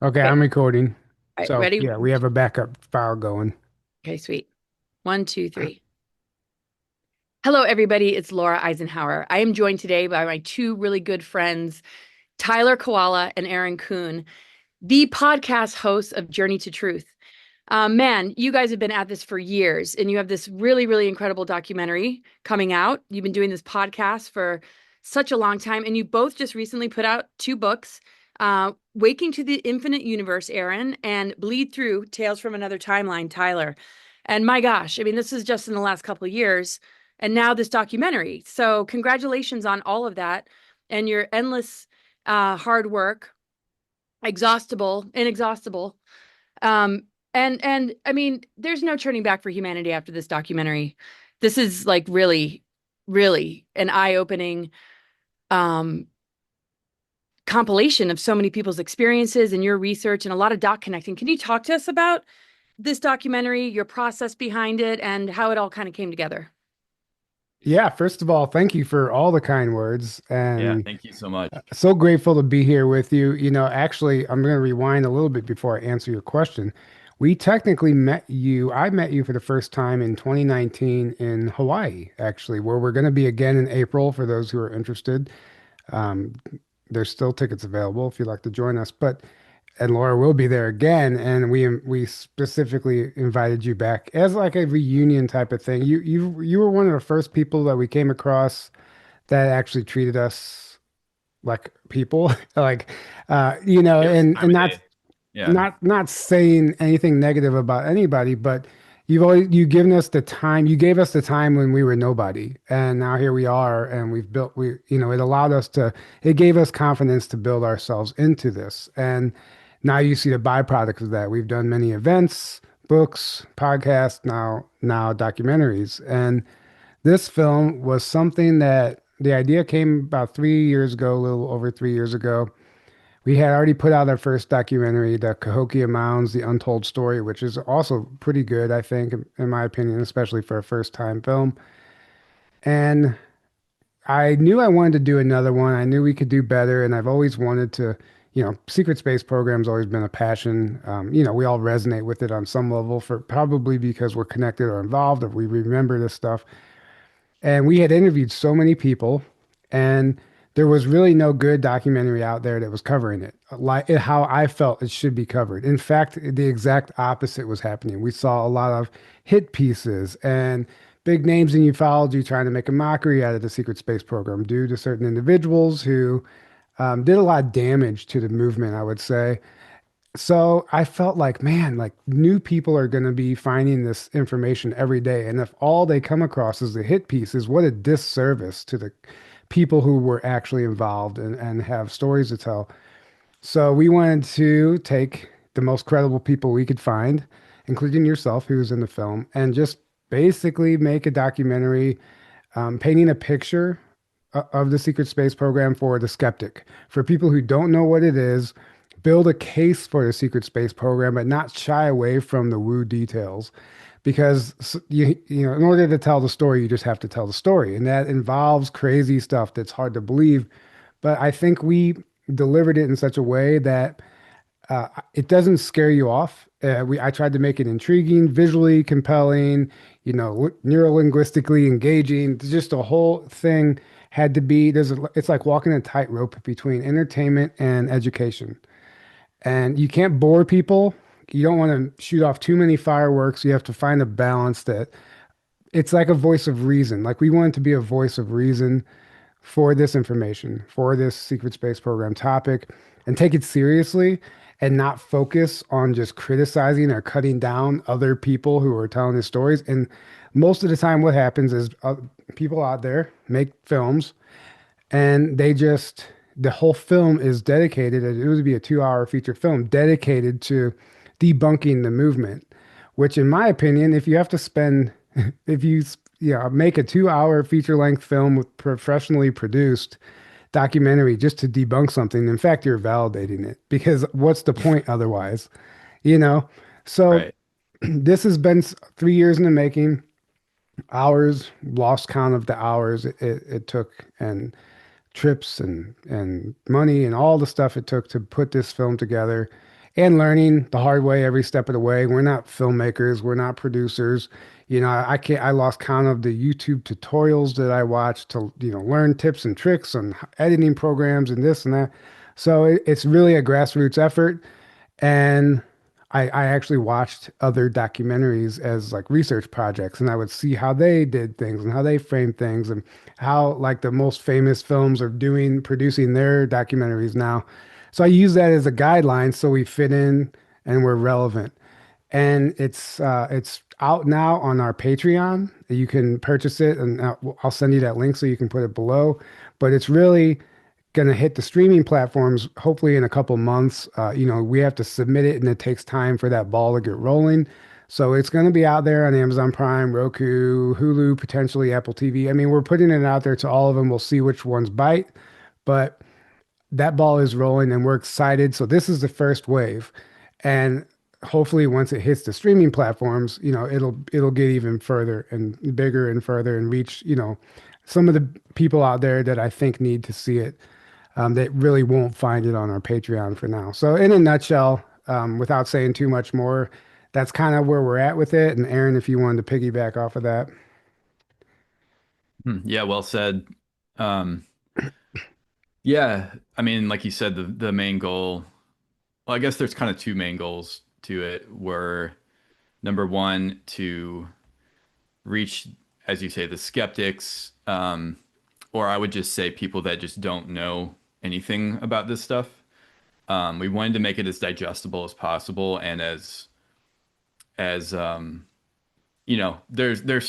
Okay, Okay. I'm recording. All right. So Ready? yeah, we have a backup file going. Okay, sweet. One, two, three. Hello, everybody. It's Laura Eisenhower. I am joined today by my two really good friends, Tyler Koala and Aaron Kuhn, the podcast hosts of Journey to Truth. Man, you guys have been at this for years, and you have this really, really incredible documentary coming out. You've been doing this podcast for such a long time, and you both just recently put out two books, Waking to the Infinite Universe, Aaron, and Bleed Through Tales from Another Timeline, Tyler. And my gosh, I mean, this is just in the last couple of years, and now this documentary. So, congratulations on all of that and your endless hard work, inexhaustible. Um, and I mean, there's no turning back for humanity after this documentary. This is like really, really an eye-opening um compilation of so many people's experiences and your research and a lot of dot connecting. Can you talk to us about this documentary, your process behind it, and how it all kind of came together? Yeah, first of all, thank you for all the kind words Yeah, and thank you so much. so grateful to be here with you. Actually, I'm going to rewind a little bit before I answer your question. We technically met you. I met you for the first time in 2019 in Hawaii, actually, where we're going to be again in April for those who are interested. Um, there's still tickets available if you'd like to join us. But and Laura will be there again, and we specifically invited you back as like a reunion type of thing. You were one of the first people that we came across that actually treated us like people, like Give us the and time of day. Yeah. not saying anything negative about anybody, but you've given us the time. You gave us the time when we were nobody, and now here we are, and it allowed us to. It gave us confidence to build ourselves into this, and now you see the byproduct of that. We've done many events, books, podcasts, now documentaries, and this film was something that the idea came about 3 years ago, a little over 3 years ago. We had already put out our first documentary, The Cahokia Mounds, The Untold Story, which is also pretty good, I think, in my opinion, especially for a first time film. And I knew I wanted to do another one. I knew we could do better. And I've always wanted to, secret space programs always been a passion. We all resonate with it on some level for probably because we're connected or involved or we remember this stuff. And we had interviewed so many people, and there was really no good documentary out there that was covering it, like how I felt it should be covered. In fact, the exact opposite was happening. We saw a lot of hit pieces and big names in ufology trying to make a mockery out of the secret space program due to certain individuals who did a lot of damage to the movement, I would say. So I felt like, man, like new people are going to be finding this information every day. And if all they come across is the hit pieces, what a disservice to the people who were actually involved and have stories to tell. So we wanted to take the most credible people we could find, including yourself, who was in the film, and just basically make a documentary painting a picture of the secret space program for the skeptic, for people who don't know what it is, build a case for the secret space program, but not shy away from the woo details. Because in order to tell the story, you just have to tell the story, and that involves crazy stuff that's hard to believe. But I think we delivered it in such a way that it doesn't scare you off. I tried to make it intriguing, visually compelling, neurolinguistically engaging. Just the whole thing had to be. It's like walking a tightrope between entertainment and education, and you can't bore people. You don't want to shoot off too many fireworks. You have to find a balance that it's like a voice of reason. Like we want it to be a voice of reason for this information, for this secret space program topic, and take it seriously and not focus on just criticizing or cutting down other people who are telling the stories. And most of the time, what happens is people out there make films and the whole film is dedicated, it would be a 2 hour feature film dedicated to debunking the movement, which in my opinion, if you have to spend, if you, make a 2 hour feature length film with professionally produced documentary just to debunk something, in fact, you're validating it because what's the point otherwise, you know? So Right. this has been 3 years in the making, hours, lost count of the hours it took and trips and money and all the stuff it took to put this film together. and learning the hard way every step of the way. We're not filmmakers, we're not producers. I can't, I lost count of the YouTube tutorials that I watched to, learn tips and tricks on editing programs and this and that. So it's really a grassroots effort. And I actually watched other documentaries as like research projects, and I would see how they did things and how they framed things and how like the most famous films are producing their documentaries now. So I use that as a guideline so we fit in and we're relevant. And it's out now on our Patreon. You can purchase it, and I'll send you that link so you can put it below. But it's really going to hit the streaming platforms hopefully in a couple months. We have to submit it, and it takes time for that ball to get rolling. So it's going to be out there on Amazon Prime, Roku, Hulu, potentially Apple TV. I mean, we're putting it out there to all of them. We'll see which ones bite, but that ball is rolling and we're excited. So this is the first wave. And hopefully once it hits the streaming platforms, it'll get even further and bigger and further and reach, some of the people out there that I think need to see it, that really won't find it on our Patreon for now. So in a nutshell, without saying too much more, that's kind of where we're at with it. And Aaron, if you wanted to piggyback off of that. Yeah, well said. Um, yeah, I mean, like you said, the main goal, well, I guess there's kind of two main goals to it, were number one, to reach, as you say, the skeptics, or I would just say people that just don't know anything about this stuff. We wanted to make it as digestible as possible and as there's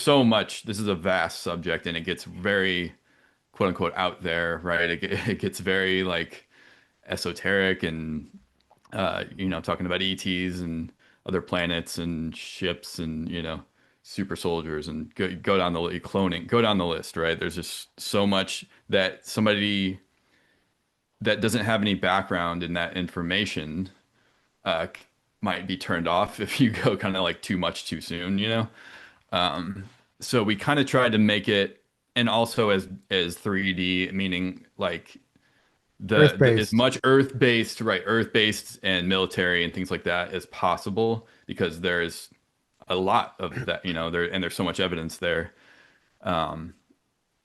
so much. This is a vast subject, and it gets very quote unquote out there, right? It gets very like esoteric and talking about ETs and other planets and ships and super soldiers and go down the cloning, go down the list, right? There's just so much that somebody that doesn't have any background in that information uh, might be turned off if you go kind of like too much too soon, you know? So we kind of tried to make it, and also as 3D, meaning like the as Earth-based. much Earth-based, right, Earth-based and military and things like that as possible, because there's a lot of that, there's so much evidence there. Um,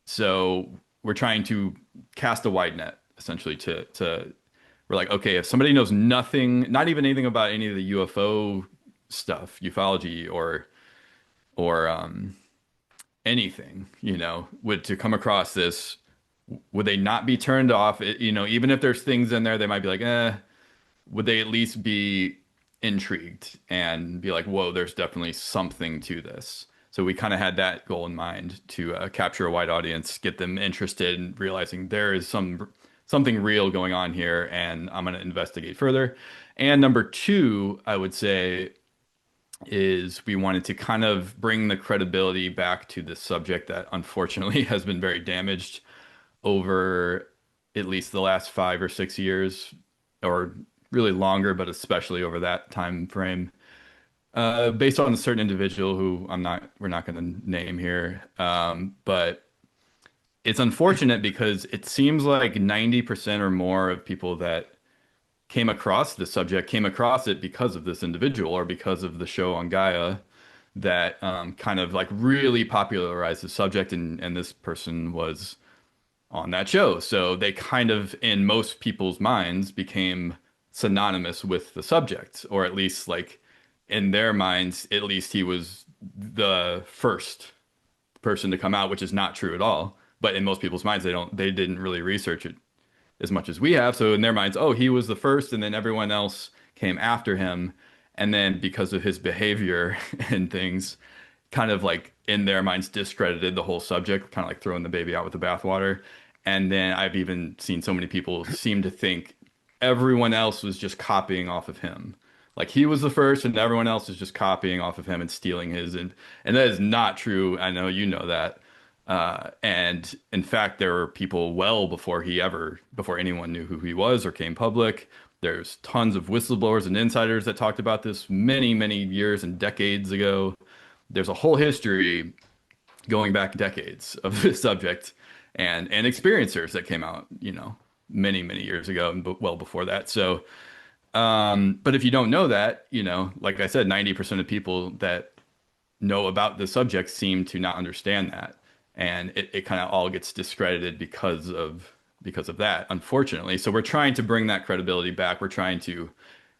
so we're trying to cast a wide net essentially to we're like, okay, if somebody knows nothing, not even anything about any of the UFO stuff, ufology or anything, would to come across this, would they not be turned off? Even if there's things in there, they might be like, would they at least be intrigued and be like, whoa, there's definitely something to this. So we kind of had that goal in mind to capture a wide audience, get them interested in realizing there is something real going on here, and I'm going to investigate further. And number two, I would say, is we wanted to kind of bring the credibility back to this subject that unfortunately has been very damaged over at least the last 5 or 6 years, or really longer, but especially over that time frame, based on a certain individual who we're not going to name here. But it's unfortunate because it seems like 90% or more of people that came across the subject came across it because of this individual or because of the show on Gaia that kind of like really popularized the subject, and this person was on that show. So they kind of, in most people's minds, became synonymous with the subject, or at least like in their minds, at least he was the first person to come out, which is not true at all. But in most people's minds, they didn't really research it as much as we have. So in their minds, oh, he was the first, and then everyone else came after him. And then because of his behavior and things, kind of like in their minds discredited the whole subject, kind of like throwing the baby out with the bathwater. And then I've even seen so many people seem to think everyone else was just copying off of him. Like he was the first and everyone else is just copying off of him and stealing his. And that is not true. I know you know that. And in fact, there were people well before anyone knew who he was or came public. There's tons of whistleblowers and insiders that talked about this many, many years and decades ago. There's a whole history going back decades of this subject, and experiencers that came out, many, many years ago and well before that. So But if you don't know that, like I said, 90% of people that know about the subject seem to not understand that. And it kind of all gets discredited because of that, unfortunately. So we're trying to bring that credibility back. We're trying to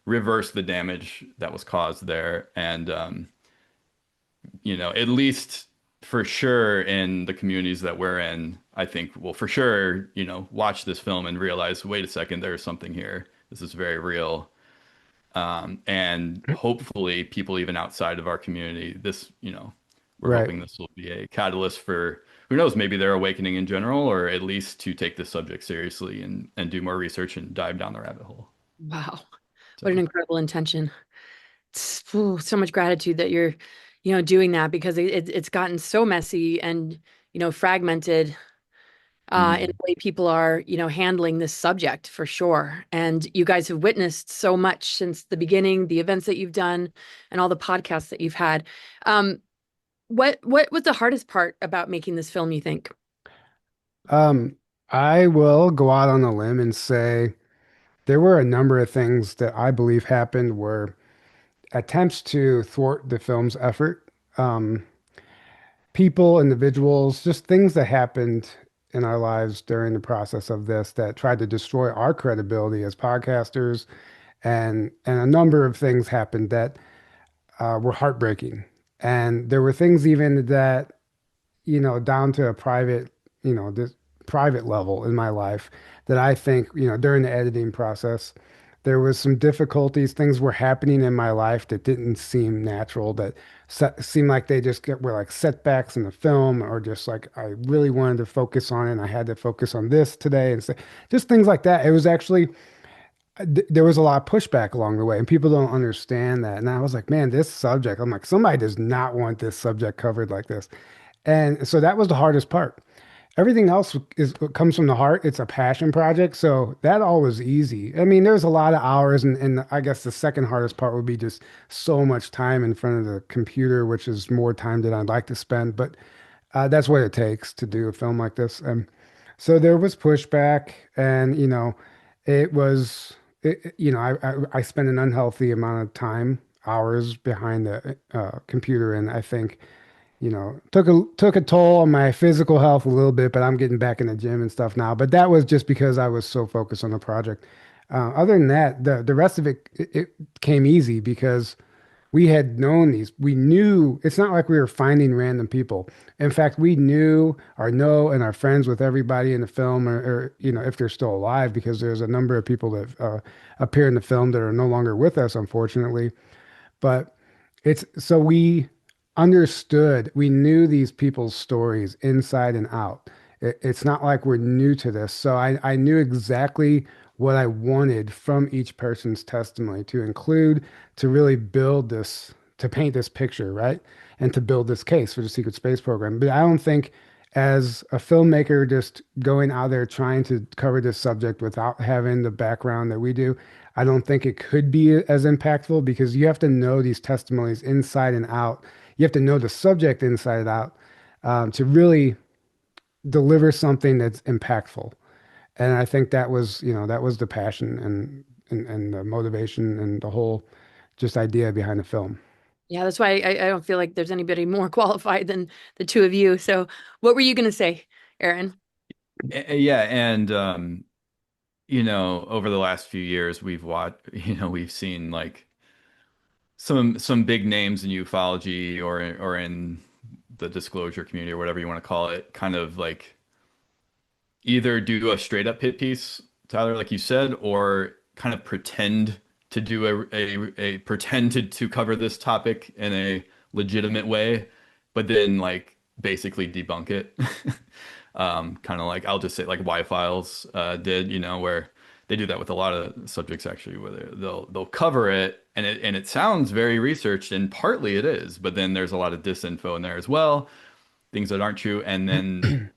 reverse the damage that was caused there. And at least for sure in the communities that we're in, I think will for sure, watch this film and realize, wait a second, there's something here. This is very real. And hopefully people even outside of our community, we're Right. hoping this will be a catalyst for, who knows, maybe their awakening in general, or at least to take this subject seriously and do more research and dive down the rabbit hole. Wow. What an So, incredible intention. So much gratitude that you're, doing that because it's gotten so messy and, fragmented in the mm. way people are, handling this subject for sure. And you guys have witnessed so much since the beginning, the events that you've done and all the podcasts that you've had. Um, what was the hardest part about making this film, you think? Um, I will go out on a limb and say there were a number of things that I believe happened were attempts to thwart the film's effort. Um, People, individuals, just things that happened in our lives during the process of this that tried to destroy our credibility as podcasters, and a number of things happened that were heartbreaking. And there were things even that down to a private, this private level in my life that I think, during the editing process, there was some difficulties. Things were happening in my life that didn't seem natural, that seemed like were like setbacks in the film, or just like I really wanted to focus on it and I had to focus on this today and say, just things like that. It was actually, there was a lot of pushback along the way, and people don't understand that. And I was like, man, this subject, I'm like, somebody does not want this subject covered like this. And so that was the hardest part. Everything else comes from the heart. It's a passion project, so that all was easy. I mean, there's a lot of hours, and I guess the second hardest part would be just so much time in front of the computer, which is more time than I'd like to spend. But that's what it takes to do a film like this. So there was pushback, and it was, I spent an unhealthy amount of time, hours behind the computer, and I think took a toll on my physical health a little bit, but I'm getting back in the gym and stuff now. But that was just because I was so focused on the project. Other than that, the rest of it came easy because we had known these. We knew it's not like we were finding random people. In fact, we knew or know and are friends with everybody in the film, or if they're still alive, because there's a number of people that appear in the film that are no longer with us, unfortunately. But it's so we understood, we knew these people's stories inside and out. It's not like we're new to this. So I knew exactly what I wanted from each person's testimony to include, to really build this, to paint this picture, right? And to build this case for the secret space program. But I don't think, as a filmmaker, just going out there trying to cover this subject without having the background that we do, I don't think it could be as impactful, because you have to know these testimonies inside and out. You have to know the subject inside and out, to really deliver something that's impactful. And I think that was the passion and the motivation and the whole just idea behind the film. Yeah, that's why I don't feel like there's anybody more qualified than the two of you. So, what were you going to say, Aaron? Yeah, and over the last few years, we've seen like some big names in ufology or in the disclosure community or whatever you want to call it, kind of like either do a straight up hit piece, Tyler, like you said, or kind of pretend to do a pretend to cover this topic in a legitimate way, but then like basically debunk it. Kind of like I'll just say like Y Files did, where they do that with a lot of subjects actually, where they'll cover it and it sounds very researched, and partly it is, but then there's a lot of disinfo in there as well, things that aren't true, and then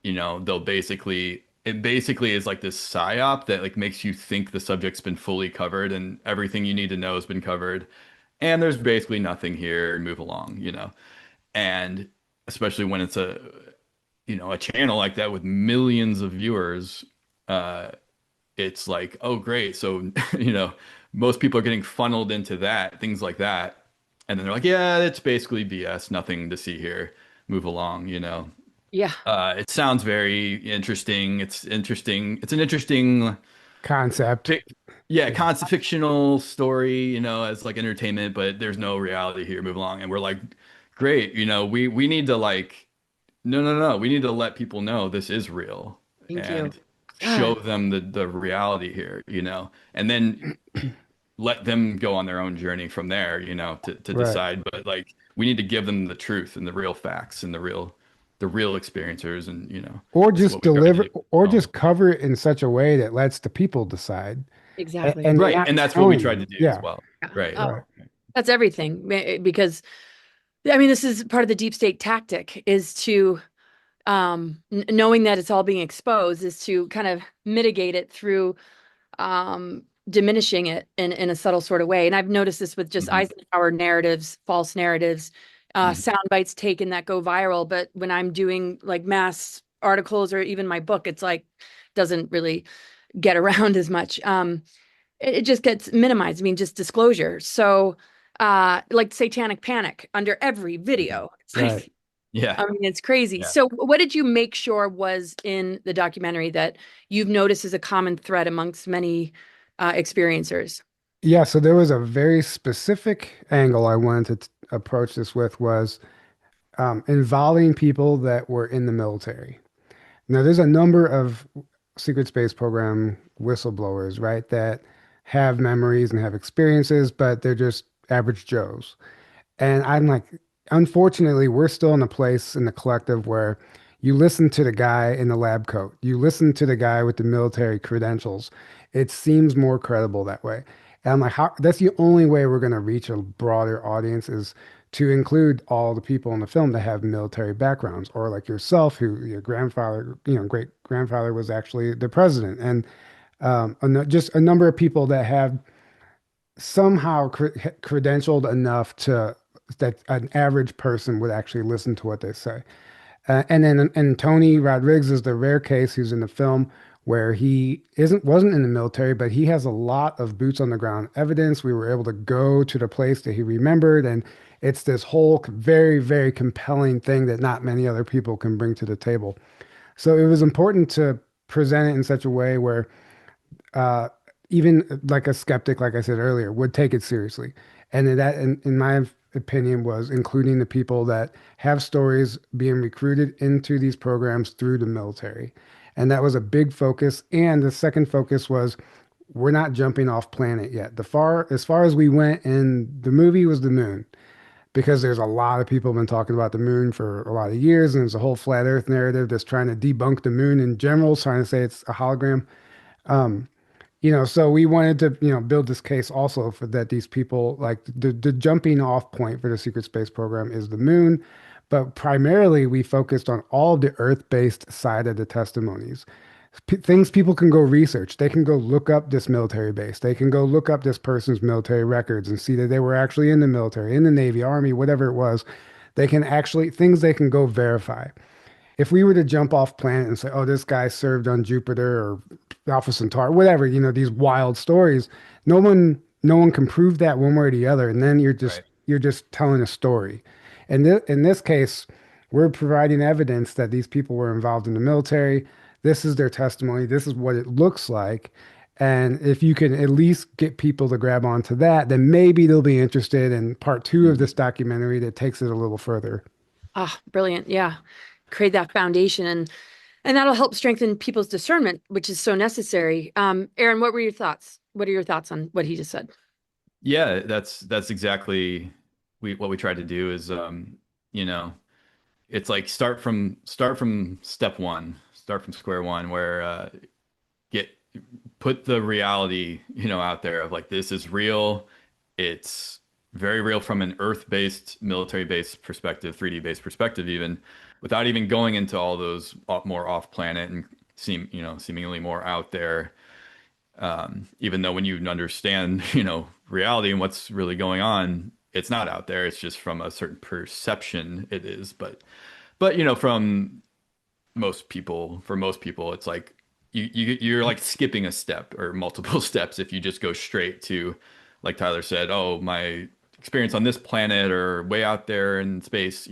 they'll it basically is like this psyop that like makes you think the subject's been fully covered and everything you need to know has been covered. And there's basically nothing here, move along. And especially when it's a channel like that with millions of viewers, it's like, oh great. So, most people are getting funneled into that, things like that. And then they're like, yeah, it's basically BS, nothing to see here. Move along, you know. Yeah. It sounds very interesting. It's interesting. It's an interesting, Concept. fic yeah, Yeah. concept fictional story, you know, as like entertainment, but there's no reality here. Move along. And we're like, great, you know, we need to like, no, no, no, we need to let people know this is real Thank you. and show God. them the reality here, you know, and then let them go on their own journey from there, you know, to Right. decide. But like, we need to give them the truth and the real facts and the real experiencers, and you know, Or that's just what we try to deliver, do. or Um, just cover it in such a way that lets the people decide. Exactly. And you're right, not and that's what we telling tried to them. do as Yeah. well. Yeah. Right. Oh, Right. that's everything. Because I mean, this is part of the deep state tactic is to knowing that it's all being exposed is to kind of mitigate it through diminishing it in a subtle sort of way. And I've noticed this with just Hmm. Eisenhower narratives, false narratives, Hmm. sound bites taken that go viral. But when I'm doing like mass articles or even my book, it's like doesn't really get around as much. It just gets minimized. I mean, just disclosure. So, like satanic panic under every Hmm. video. It's Right. like, Yeah. I mean, it's crazy. Yeah. So, what did you make sure was in the documentary that you've noticed as a common thread amongst many experiencers? Yeah. So there was a very specific angle I wanted to approach this with was involving people that were in the military. Now, there's a number of secret space program whistleblowers, right, that have memories and have experiences, but they're just average Joes. And I'm like, unfortunately, we're still in a place in the collective where you listen to the guy in the lab coat, you listen to the guy with the military credentials. It seems more credible that way. And I'm like, how, that's the only way we're going to reach a broader audience is to include all the people in the film that have military backgrounds, or like yourself, who your grandfather, great grandfather was actually the president, and just a number of people that have somehow credentialed enough to that an average person would actually listen to what they say. And Tony Rodriguez is the rare case who's in the film where he wasn't in the military, but he has a lot of boots on the ground evidence. We were able to go to the place that he remembered, and it's this whole very, very compelling thing that not many other people can bring to the table. So it was important to present it in such a way where uh, even like a skeptic, like I said earlier, would take it seriously. And that, in my opinion, was including the people that have stories being recruited into these programs through the military. And that was a big focus. And the second focus was we're not jumping off planet yet. As far as we went in the movie was the moon, because there's a lot of people have been talking about the moon for a lot of years, and there's a whole flat Earth narrative that's trying to debunk the moon in general, trying to say it's a hologram. Um, so we wanted to, build this case also for that these people like the jumping off point for the secret space program is the moon, but primarily we focused on all the Earth-based side of the testimonies. Things people can go research. They can go look up this military base. They can go look up this person's military records and see that they were actually in the military, in the Navy, Army, whatever it was. They can actually things they can go verify. If we were to jump off planet and say, "Oh, this guy served on Jupiter or Alpha Centauri," whatever, these wild stories, no one can prove that one way or the other, and then Right. you're just telling a story. And in this case, we're providing evidence that these people were involved in the military. This is their testimony. This is what it looks like. And if you can at least get people to grab onto that, then maybe they'll be interested in part two of Hmm. this documentary that takes it a little further. Ah, brilliant. Yeah. Create that foundation and that'll help strengthen people's discernment, which is so necessary. Aaron, what were your thoughts? What are your thoughts on what he just said? Yeah, that's exactly what we try to do is you know, it's like start from step one, start from square one, where get put the reality, you know, out there of like this is real. It's very real from an Earth-based, military-based perspective, 3D-based perspective, even without even going into all those more off-planet and seemingly more out there. Even though when you understand, you know, reality and what's really going on, it's not out there. It's just from a certain perception it is. But you know, from most people, for most people, it's like you're like skipping a step or multiple steps if you just go straight to, like Tyler said, oh, my experience on this planet or way out there in space,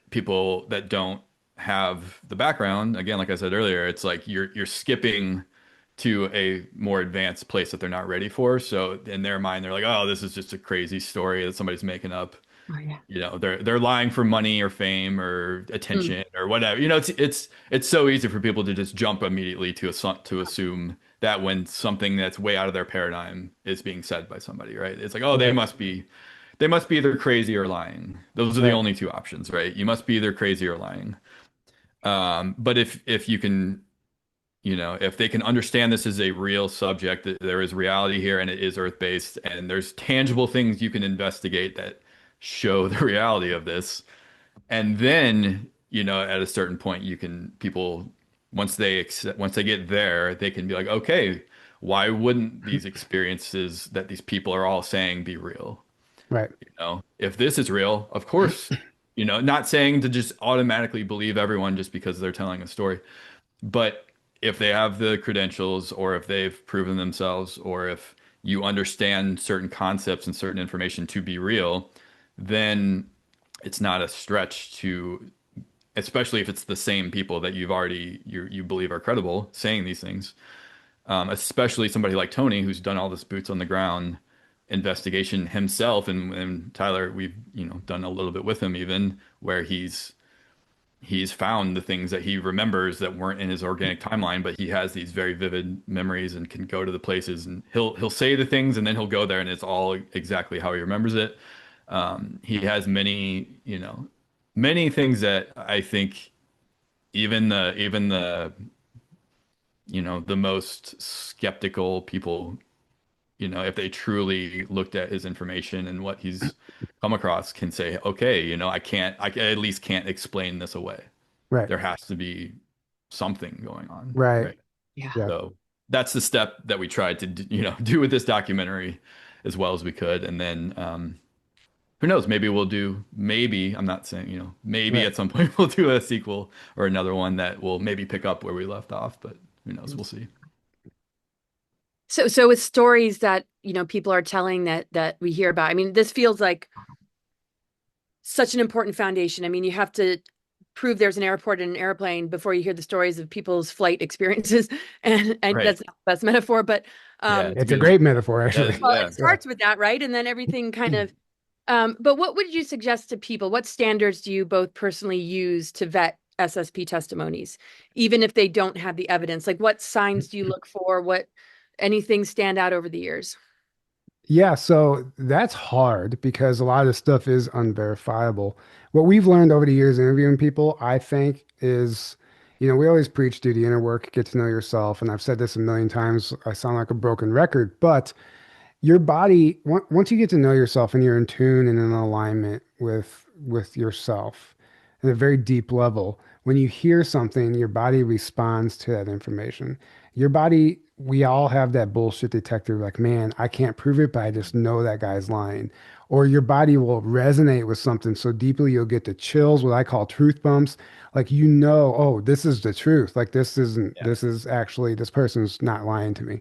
people that don't have the background, again, like I said earlier, it's like you're skipping to a more advanced place that they're not ready for. So in their mind, they're like, oh, this is just a crazy story that somebody's making up. Oh, yeah. They're lying for money or fame or Mm, attention or whatever. It's so easy for people to just jump immediately to assume that when something that's way out of their paradigm is being said by somebody, right? It's like, oh, Right, they must be either crazy or lying. Those are the right, only two options, right? You must be either crazy or lying. But if you can, if they can understand this is a real subject, that there is reality here and it is Earth-based, and there's tangible things you can investigate that show the reality of this, and then, at a certain point, people, once they get there, they can be like, okay, why wouldn't these experiences that these people are all saying be real? right, If this is real, of course, not saying to just automatically believe everyone just because they're telling a story, but if they have the credentials or if they've proven themselves or if you understand certain concepts and certain information to be real, then it's not a stretch to, especially if it's the same people that you believe are credible saying these things, especially somebody like Tony who's done all this boots on the ground investigation himself, and Tyler, we've done a little bit with him even where he's found the things that he remembers that weren't in his organic timeline, but he has these very vivid memories and can go to the places, and he'll say the things and then he'll go there and it's all exactly how he remembers it. He has many things that I think even the the most skeptical people, if they truly looked at his information and what he's come across, can say, okay, I at least can't explain this away. right, There has to be something going on, right. right? yeah. Yeah, So that's the step that we tried to, do with this documentary as well as we could. And then, who knows? Maybe, I'm not saying, maybe right. at some point we'll do a sequel or another one that will maybe pick up where we left off, but who knows? We'll see. So with stories that, people are telling that we hear about, I mean, this feels like such an important foundation. I mean, you have to prove there's an airport and an airplane before you hear the stories of people's flight experiences. And Right. that's not the best metaphor, but Yeah, it's It's a good. great metaphor, actually. well, Yeah. it Yeah. starts with that, right? And then everything kind of but what would you suggest to people? What standards do you both personally use to vet SSP testimonies, even if they don't have the evidence? Like what signs do you look for? What anything stand out over the years? Yeah, so that's hard because a lot of this stuff is unverifiable. What we've learned over the years interviewing people, I think, is, we always preach do the inner work, get to know yourself. And I've said this a million times. I sound like a broken record, but your body, once you get to know yourself and you're in tune and in alignment with yourself at a very deep level, when you hear something, your body responds to that information. Your body, we all have that bullshit detector, like, man, I can't prove it, but I just know that guy's lying. Or your body will resonate with something so deeply you'll get the chills, what I call truth bumps. Like, oh, this is the truth. Like, Yeah. this is actually, this person's not lying to me.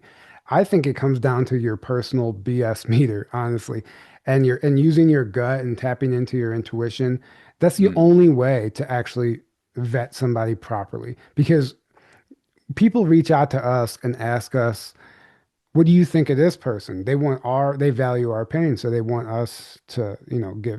I think it comes down to your personal BS meter, honestly. And using your gut and tapping into your intuition. That's the Mm. only way to actually vet somebody properly. Because people reach out to us and ask us, what do you think of this person? They value our opinion, so they want us to,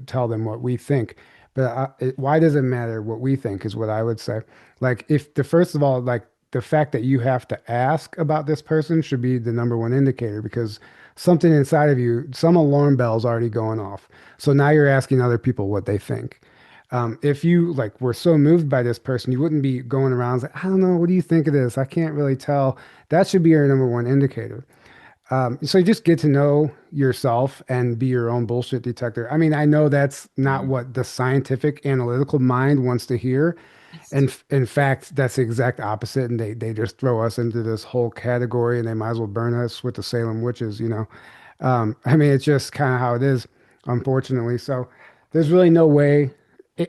tell them what we think. But why does it matter what we think is what I would say. Like first of all, like the fact that you have to ask about this person should be the number one indicator because something inside of you, some alarm bell's already going off. So now you're asking other people what they think. If you like were so moved by this person, you wouldn't be going around like, I don't know, what do you think of this? I can't really tell. That should be your number one indicator. So you just get to know yourself and be your own bullshit detector. I mean, I know that's not Mm. what the scientific analytical mind wants to hear. And in fact, that's the exact opposite. And they just throw us into this whole category and they might as well burn us with the Salem witches. I mean, it's just kind of how it is, unfortunately. So there's really no way.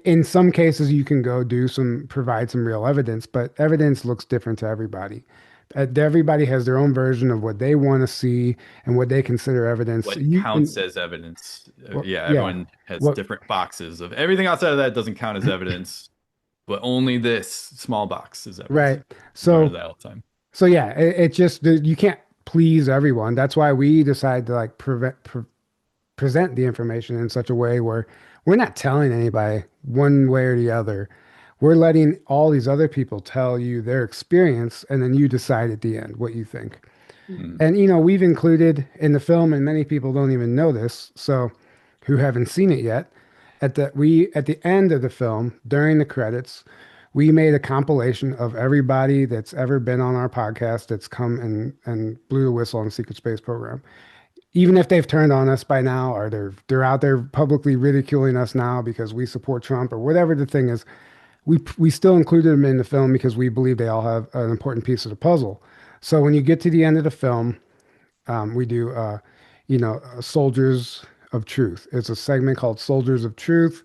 in some cases you can go do some provide some real evidence, but evidence looks different to everybody. Everybody has their own version of what they want to see and what they consider evidence. What counts as evidence? Yeah, Yeah, everyone has what different boxes of everything outside of that doesn't count as evidence, but only this small box is evidence. right. Learn So that all the time. so yeah, it just you can't please everyone. That's why we decide to like present the information in such a way where we're not telling anybody one way or the other. We're letting all these other people tell you their experience, and then you decide at the end what you think. Mm. And we've included in the film, and many people don't even know this, so who haven't seen it yet, at the end of the film, during the credits, we made a compilation of everybody that's ever been on our podcast that's come and blew the whistle on the secret space program. Even if they've turned on us by now, or they're out there publicly ridiculing us now because we support Trump or whatever the thing is, we still included them in the film because we believe they all have an important piece of the puzzle. So when you get to the end of the film, we do, Soldiers of Truth. It's a segment called Soldiers of Truth,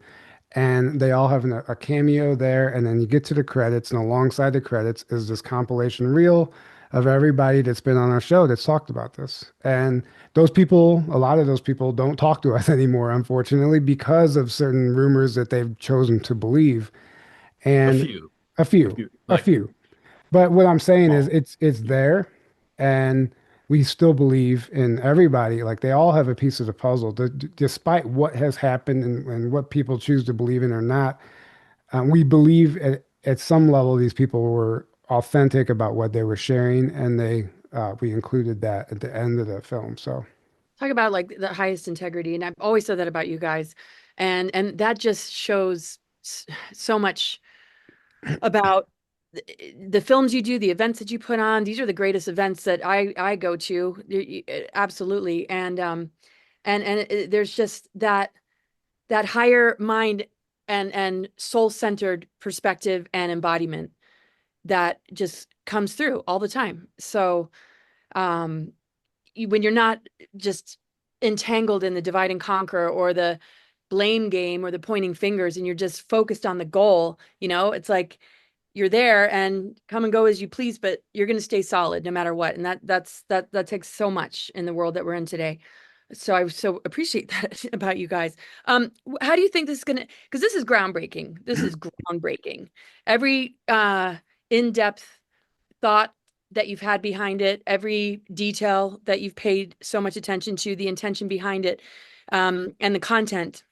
and they all have a cameo there. And then you get to the credits, and alongside the credits is this compilation reel of everybody that's been on our show that's talked about this. And those people, a lot of those people don't talk to us anymore, unfortunately, because of certain rumors that they've chosen to believe. A And few, a a few, few, a like few. But what I'm saying is small. it's there, and we still believe in everybody. Like they all have a piece of the puzzle, despite what has happened and what people choose to believe in or not. We believe at some level these people were authentic about what they were sharing, and we included that at the end of the film. So Talk about like the highest integrity, and I've always said that about you guys, and that just shows so much about the films you do, the events that you put on. These are the greatest events that I go to. Absolutely. And there's just that higher mind and soul-centered perspective and embodiment that just comes through all the time. So um when you're not just entangled in the divide and conquer or the blame game or the pointing fingers, and you're just focused on the goal, it's like you're there and come and go as you please, but you're going to stay solid no matter what. And that takes so much in the world that we're in today. So I so appreciate that about you guys. How do you think this is going to, because this is groundbreaking. This is groundbreaking. Every in-depth thought that you've had behind it, every detail that you've paid so much attention to, the intention behind it, and the content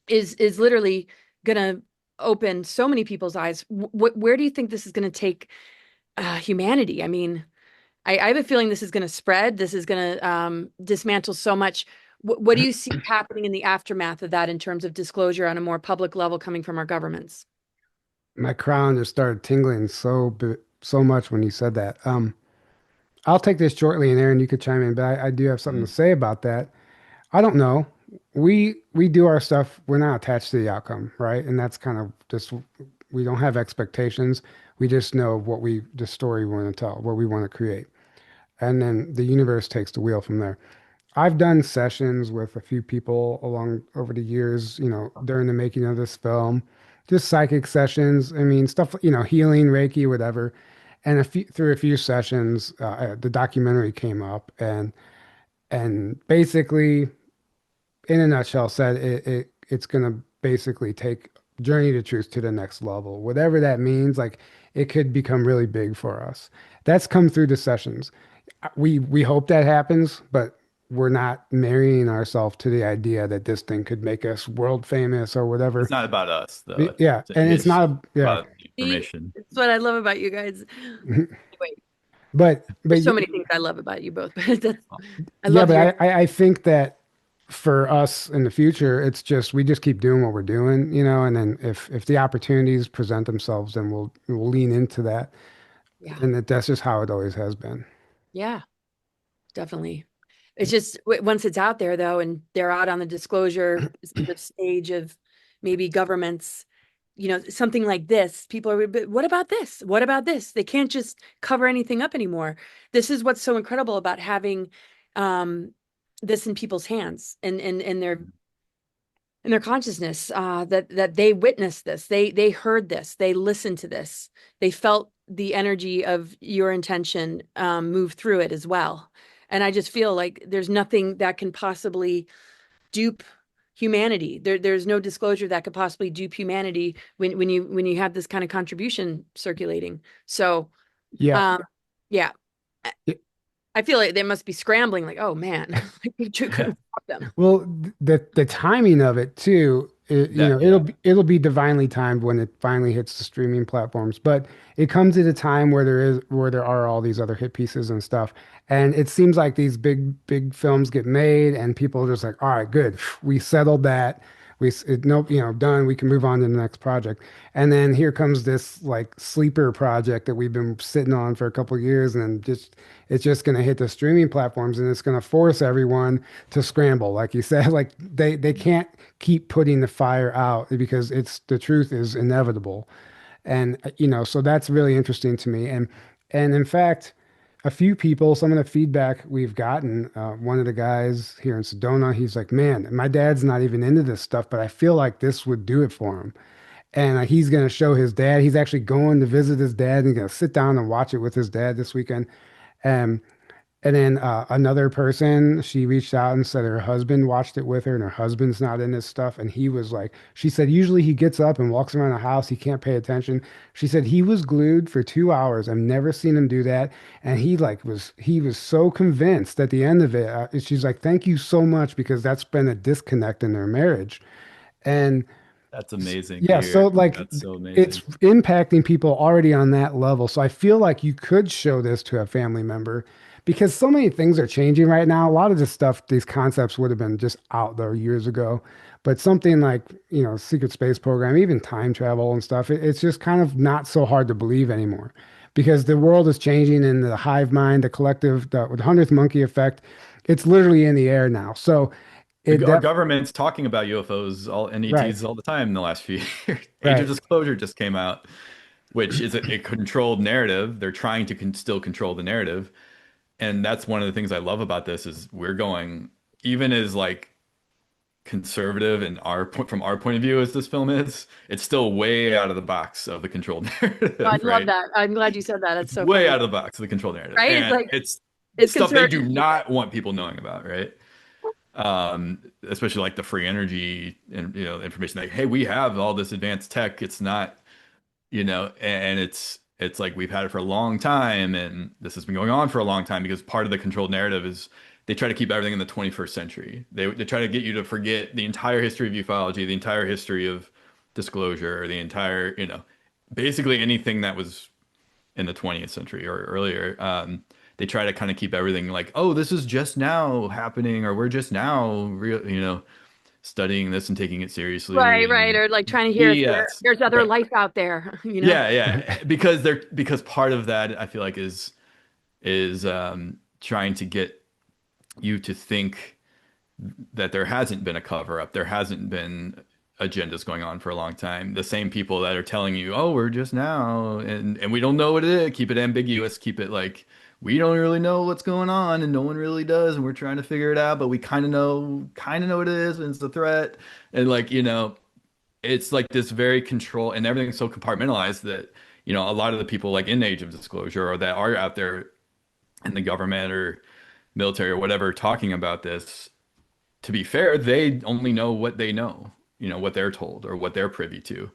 is literally going to open so many people's eyes. Where do you think this is going to take humanity? I mean, I have a feeling this is going to spread. This is going to dismantle so much. What do you see happening in the aftermath of that in terms of disclosure on a more public level coming from our governments? my crown just started tingling so much when you said that. I'll take this shortly, and Aaron, you could chime in, but I do have something Mm. to say about that. I don't know. We do our stuff. We're not attached to the outcome, right? And that's kind of just we don't have expectations. We just know the story we want to tell, what we want to create, and then the universe takes the wheel from there. I've done sessions with a few people along over the years, during the making of this film, just psychic sessions. I mean, stuff, healing, Reiki, whatever. And through a few sessions, the documentary came up, and basically, in a nutshell, said it's gonna basically take Journey to Truth to the next level, whatever that means. Like it could become really big for us. That's come through the sessions. We hope that happens, but we're not marrying ourselves to the idea that this thing could make us world famous or It's whatever. not about us though. Yeah, and It it's is not yeah. about the See, information. that's what I love about you guys. Anyway, But there's so many things I love about you both, but I yeah, love but your I think that for us in the future, it's just we just keep doing what we're doing, and then if the opportunities present themselves, then we'll lean into that, yeah, and that's just how it always has been. yeah, definitely. It's just once it's out there though, and they're out on the disclosure sort of stage of maybe governments, something like this, people are, but what about this? What about this? They can't just cover anything up anymore. This is what's so incredible about having um, this in people's hands and their in their consciousness, that they witnessed this, they heard this, they listened to this, they felt the energy of your intention move through it as well. And I just feel like there's nothing that can possibly dupe humanity. There's no disclosure that could possibly dupe humanity when you have this kind of contribution circulating. So Yeah. um, yeah, I feel like they must be scrambling, like, oh man, we couldn't stop them. Well, the timing of it too, That, it'll yeah, it'll be divinely timed when it finally hits the streaming platforms. But it comes at a time where there are all these other hit pieces and stuff, and it seems like these big films get made, and people are just like, all right, good, we settled that. Nope, done. We can move on to the next project. And then here comes this like sleeper project that we've been sitting on for a couple of years, and just it's just going to hit the streaming platforms, and it's going to force everyone to scramble. Like you said, like they can't keep putting the fire out because it's the truth is inevitable. And so that's really interesting to me. And in fact, a few people, some of the feedback we've gotten, one of the guys here in Sedona, he's like, man, my dad's not even into this stuff, but I feel like this would do it for him. And he's going to show his dad. He's actually going to visit his dad and going to sit down and watch it with his dad this weekend. Um, and then another person, she reached out and said her husband watched it with her, and her husband's not in this stuff. And he was like, she said, usually he gets up and walks around the house. He can't pay attention. She said he was glued for 2 hours. I've never seen him do that. And he was so convinced at the end of it. She's like, thank you so much because that's been a disconnect in their marriage. And that's amazing to yeah, so hear. like That's so it's amazing. impacting people already on that level. So I feel like you could show this to a family member because so many things are changing right now. A lot of this stuff, these concepts would have been just out there years ago. But something like, secret space program, even time travel and stuff, it's just kind of not so hard to believe anymore because the world is changing and the hive mind, the collective, the 100th monkey effect, it's literally in the air now. So it Our def government's talking about UFOs all and right, ETs all the time in the last few years. Age of right. Disclosure just came out, which is a controlled narrative. They're trying to still control the narrative, and that's one of the things I love about this is we're going even as like conservative and from our point of view as this film is, it's still way out of the box of the controlled I narrative, love right? that. I'm glad you said that. That's It's so way funny, out of the box of the controlled narrative, right? It's and like it's it's stuff they do conservative. not want people knowing about, right? Especially like the free energy and information like, hey, we have all this advanced tech. It's not, and it's like we've had it for a long time, and this has been going on for a long time because part of the controlled narrative is they try to keep everything in the 21st century. They try to get you to forget the entire history of ufology, the entire history of disclosure, the entire, basically anything that was in the 20th century or earlier. They try to kind of keep everything like, oh, this is just now happening, or we're just now real, studying this and taking it seriously Right. and Or like trying to hear if BS. there's other Right. life out there, you know? Yeah, yeah. Because part of that I feel like is trying to get you to think that there hasn't been a cover up. There hasn't been agendas going on for a long time. The same people that are telling you, "Oh, we're just now," and we don't know what it is. Keep it ambiguous. Keep it like we don't really know what's going on, and no one really does, and we're trying to figure it out, but we kind of know what it is, and it's a threat. And like, it's like this very control, and everything's so compartmentalized that, a lot of the people like in Age of Disclosure or that are out there in the government or military or whatever talking about this, to be fair, they only know what they know, what they're told or what they're privy to.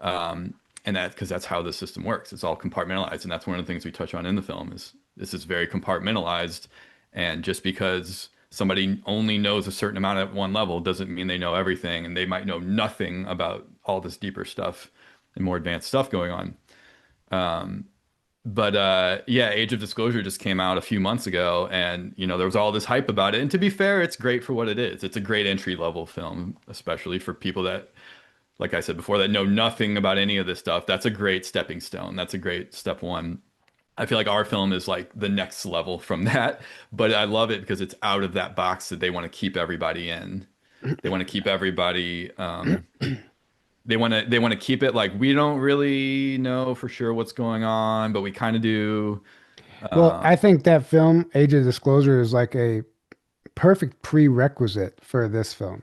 And that because that's how the system works. It's all compartmentalized. And that's one of the things we touch on in the film is this is very compartmentalized. And just because somebody only knows a certain amount at one level doesn't mean they know everything. And they might know nothing about all this deeper stuff and more advanced stuff going on. But yeah, Age of Disclosure just came out a few months ago, and there was all this hype about it. And to be fair, it's great for what it is. It's a great entry level film, especially for people that, like I said before, that know nothing about any of this stuff. That's a great stepping stone. That's a great step one. I feel like our film is like the next level from that, but I love it because it's out of that box that they want to keep everybody in. They want to keep everybody. They want to keep it like we don't really know for sure what's going on, but we kind of do. Well, Uh, I think that film, Age of Disclosure, is like a perfect prerequisite for this film.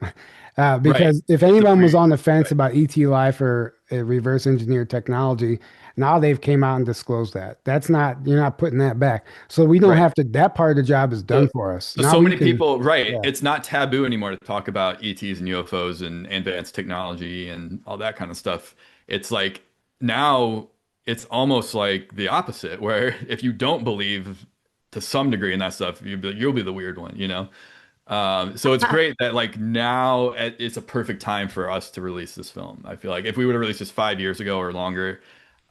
Right. Because if It's a anyone was pre on the fence right. about ET life or reverse engineered technology, now they've came out and disclosed that. That's not, you're not putting that back. So we don't Right. have to, that part of the job is done So, for us. so Now so we many can, people, right? yeah, It's not taboo anymore to talk about ETs and UFOs and advanced technology and all that kind of stuff. It's like now it's almost like the opposite, where if you don't believe to some degree in that stuff, you'll be the weird one, you know? So it's great that like now it's a perfect time for us to release this film. I feel like if we would have released this 5 years ago or longer,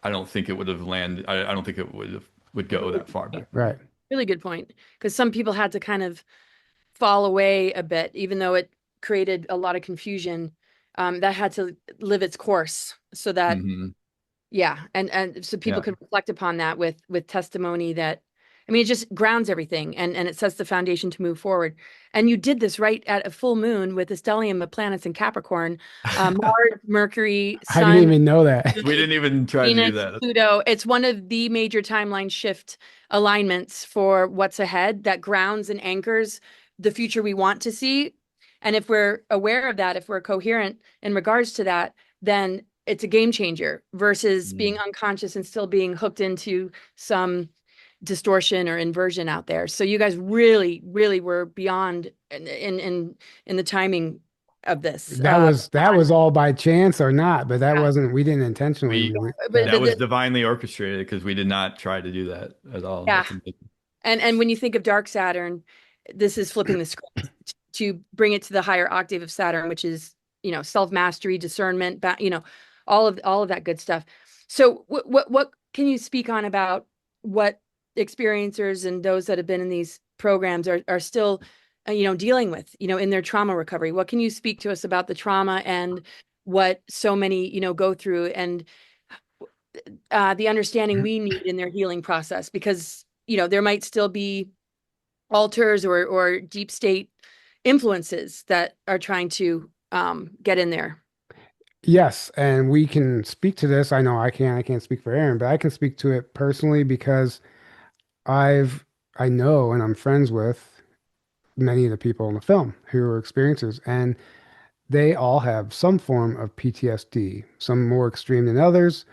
I don't think it would have landed. I don't think it would go that far back then. right. Really good point. Because some people had to kind of fall away a bit, even though it created a lot of confusion. That had to live its course so that Hmm. yeah, and so people Yeah. can reflect upon that with testimony that I mean it just grounds everything and it sets the foundation to move forward. And you did this right at a full moon with the stellium of planets in Capricorn, Mars, Mercury, I didn't Sun, even know that. We didn't even try to do Venus, that. Pluto. It's one of the major timeline shift alignments for what's ahead that grounds and anchors the future we want to see. And if we're aware of that, if we're coherent in regards to that, then it's a game changer versus being Mm. unconscious and still being hooked into some distortion or inversion out there. So you guys really, really were beyond in the timing of this. That was all by chance or not, but that Yeah. wasn't, we didn't intentionally, We But, yeah. That but was the, divinely orchestrated because we did not try to do that at all. yeah, That's amazing. and when you think of dark Saturn, this is flipping the script to bring it to the higher octave of Saturn, which is, self-mastery, discernment, all of that good stuff. So what can you speak on about what experiencers and those that have been in these programs are still dealing with, in their trauma recovery? What can you speak to us about the trauma and what so many, go through and the understanding we need in their healing process? Because there might still be alters or deep state influences that are trying to get in there. Yes, and we can speak to this. I know I can't speak for Aaron, but I can speak to it personally because I've, I know and I'm friends with many of the people in the film who are experiencers, and they all have some form of PTSD, some more extreme than others.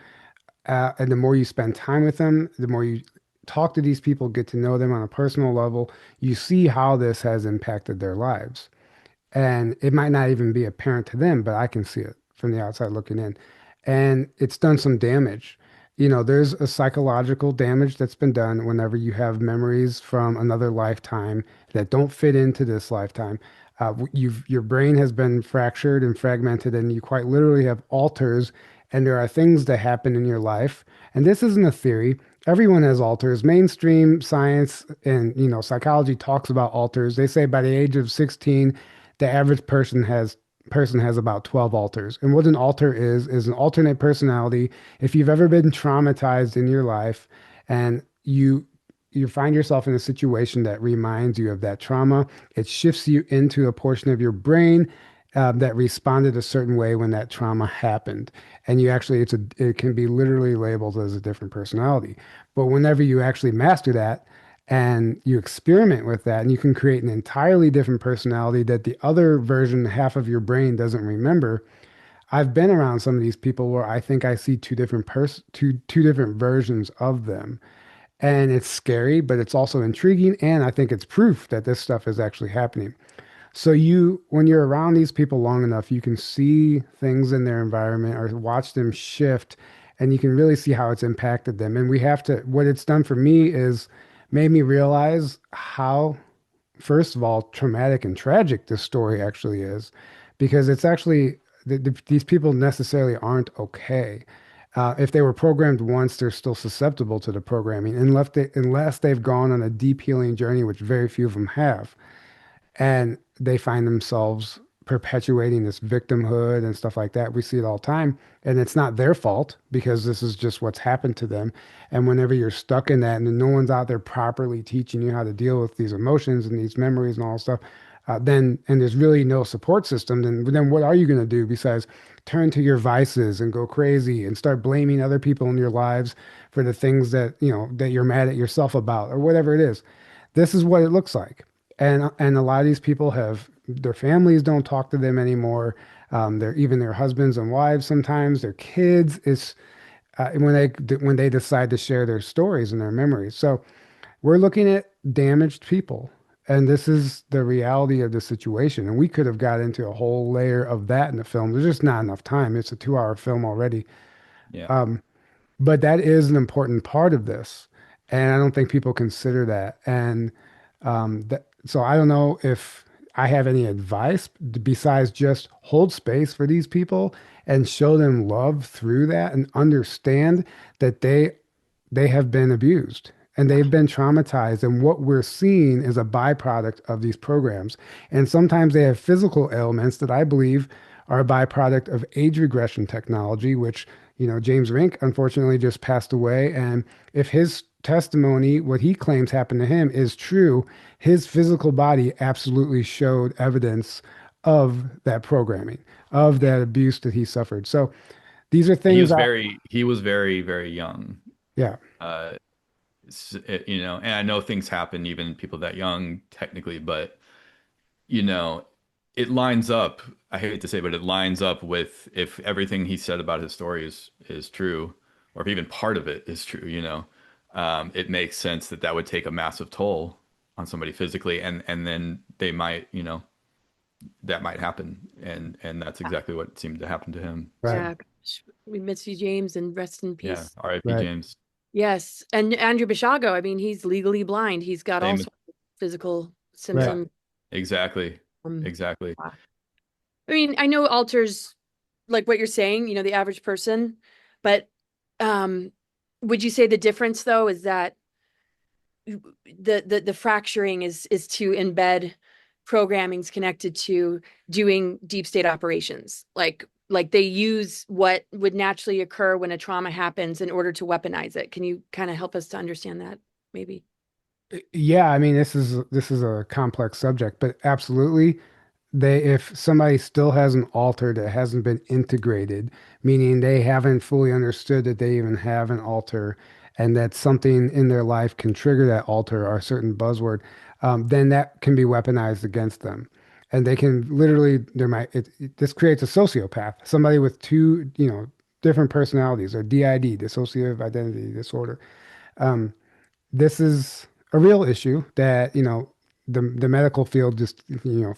And the more you spend time with them, the more you talk to these people, get to know them on a personal level, you see how this has impacted their lives. And it might not even be apparent to them, but I can see it from the outside looking in. And it's done some damage. There's a psychological damage that's been done whenever you have memories from another lifetime that don't fit into this lifetime. Your brain has been fractured and fragmented, and you quite literally have alters. And there are things that happen in your life. And this isn't a theory. Everyone has alters. Mainstream science and psychology talks about alters. They say by the age of 16, the average person has about 12 alters. And what an alter is an alternate personality. If you've ever been traumatized in your life and you find yourself in a situation that reminds you of that trauma, it shifts you into a portion of your brain that responded a certain way when that trauma happened. And you actually, it can be literally labeled as a different personality. But whenever you actually master that, and you experiment with that and you can create an entirely different personality that the other version half of your brain doesn't remember. I've been around some of these people where I think I see two different versions of them, and it's scary, but it's also intriguing, and I think it's proof that this stuff is actually happening. So when you're around these people long enough, you can see things in their environment or watch them shift, and you can really see how it's impacted them. And what it's done for me is made me realize how, first of all, traumatic and tragic this story actually is, because it's actually, these people necessarily aren't okay. If they were programmed once, they're still susceptible to the programming, unless they've gone on a deep healing journey, which very few of them have, and they find themselves perpetuating this victimhood and stuff like that. We see it all the time, and it's not their fault because this is just what's happened to them. And whenever you're stuck in that and no one's out there properly teaching you how to deal with these emotions and these memories and all this stuff, then and there's really no support system, then what are you going to do besides turn to your vices and go crazy and start blaming other people in your lives for the things that that you're mad at yourself about or whatever it is. This is what it looks like. And a lot of these people have their families don't talk to them anymore. They're even their husbands and wives sometimes, their kids. It's when they decide to share their stories and their memories. So we're looking at damaged people, and this is the reality of the situation. And we could have got into a whole layer of that in the film. There's just not enough time. It's a 2 hour film already. Yeah. But that is an important part of this, and I don't think people consider that. And so I don't know if I have any advice besides just hold space for these people and show them love through that and understand that they have been abused and they've been traumatized. And what we're seeing is a byproduct of these programs. And sometimes they have physical ailments that I believe are a byproduct of age regression technology, which, James Rink unfortunately just passed away. And if his testimony, what he claims happened to him, is true, his physical body absolutely showed evidence of that programming, of that abuse that he suffered. So these are things I, He was very, very young. yeah, Uh, and I know things happen even people that young technically, but you know, it lines up. I hate to say, but it lines up with if everything he said about his story is true, or if even part of it is true, it makes sense that that would take a massive toll on somebody physically, and then they might, that might happen, and that's exactly what seemed to happen to him. right, So Yeah, gosh, we miss you, James, and rest in yeah, peace. R.I.P. right, James. Yes, and Andrew Bishago, I mean, he's legally blind. He's got all Same. sorts of physical right. Yeah, symptoms. exactly, Um, exactly. wow. I mean, I know alters like what you're saying, the average person, but um, would you say the difference though is that the fracturing is to embed programmings connected to doing deep state operations, like they use what would naturally occur when a trauma happens in order to weaponize it. Can you kind of help us to understand that, maybe? Yeah, I mean, this is a complex subject, but absolutely, if somebody still hasn't altered, it hasn't been integrated, meaning they haven't fully understood that they even have an alter, and that something in their life can trigger that alter or a certain buzzword, then that can be weaponized against them, and they can literally this creates a sociopath, somebody with two, different personalities, or DID, dissociative identity disorder. Um, this is a real issue that, the medical field just,